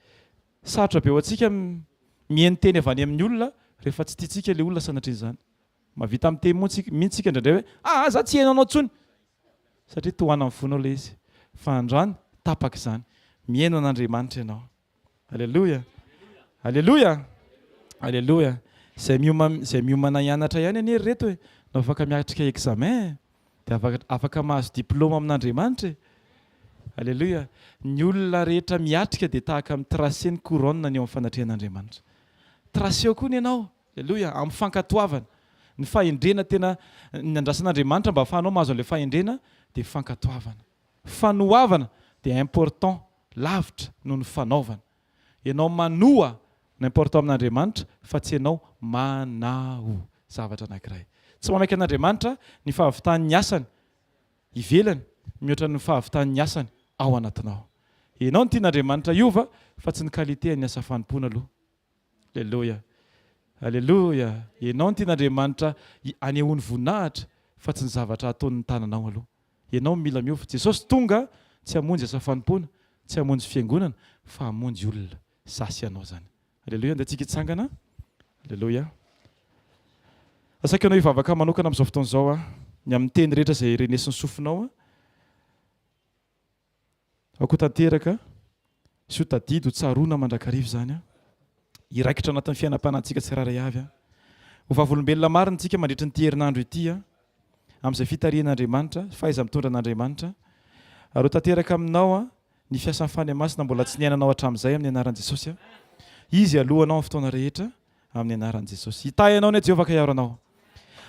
Sarotra be ho antsika mihaino teny avy any amin'ny olona rehefa tsy tiantsika le olona sanatria izany. Mavita amin'ny teny mihitsika indraindray hoe za tsy hainanao intsony. Satria tohana amin'ny fonao ilay izy. Fa androany tapaka izany. Mihaino an'Andriamanitra ianao. Alleluia. Alleluia. Alleluia. Zay miomana hianatra ihany anie reto hoe no afaka miatrika examen dia afaka mahazo diplôma amin'Andriamanitra. Alleluia. Ny olona rehetra miatrika dia tahaka amin'ny tracé ny couronne ny eo amin'ny fanatrian'Andriamanitra. Tracé koa ny ianao. Alleluia. Amin'ny fankatoavana. Ny fahendrena tena ny andrasan'Andriamanitra mba ahafahanao mahazo an'ilay fahendrena dia fankatoavana. Fanoavana dia important lavitra noho ny fanaovana. Ianao manoa ny important amin'Andriamanitra fa tsy ianao manao zavatra anankiray. Tsy mamaiky an'Andriamanitra ny fahavitany asany ivelany mihoatra ny fahavitany asany ao anatinao. Ianao ny tian'Andriamanitra iova fa tsy ny qualité ny asa fanompoana aloha. Alleluia. Alleluia. Ianao ny tian'Andriamanitra anehoany voninahitra fa tsy ny zavatra ataony tananao aloha. Ianao mila miova. Jesosy tonga tsy hamonjy asa fanompoana, tsy hamonjy fiangonana fa hamonjy olona. Zasy ianao zany. Alleluia. Dia tsika hitsangana. Alleluia. Asaka ianao hivavaka manokana amin'izao fotoan'izao ny amin'ny teny rehetra izay renesin'ny sofinao ako tanteraka sy ho tadidy ho tsaroana mandrakarivo zany iraikitra anatin'ny fiainam-panantsika tsiraray avy ho vavolombelona marina antsika mandritra ny herinandro ity amin'izay fitarian'Andriamanitra fahaiza mitondra an'Andriamanitra ary ho tanteraka aminao ny fiasan'ny fanahy-masina mbola tsy niainanao hatramin'izay amin'ny anaran'i Jesosy izy alohanao amin'ny fotoana rehetra amin'ny anaran'i Jesosy. Hitahy ianao ny Jehovah ka iaronao.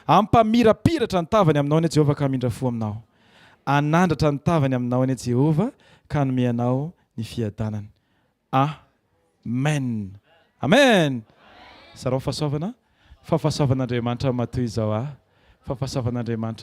Ampamirapiratra ny tavany aminao ny Jehovah ka hamindra fo aminao. Anandratra ny tavany aminao ny Jehovah ka hanome anao ny fiadanany. Amen. Amen. Sarao fahasoavana. Fahafahasoavan'Andriamanitra matoy izao. Fahafahasoavan'Andriamanitra.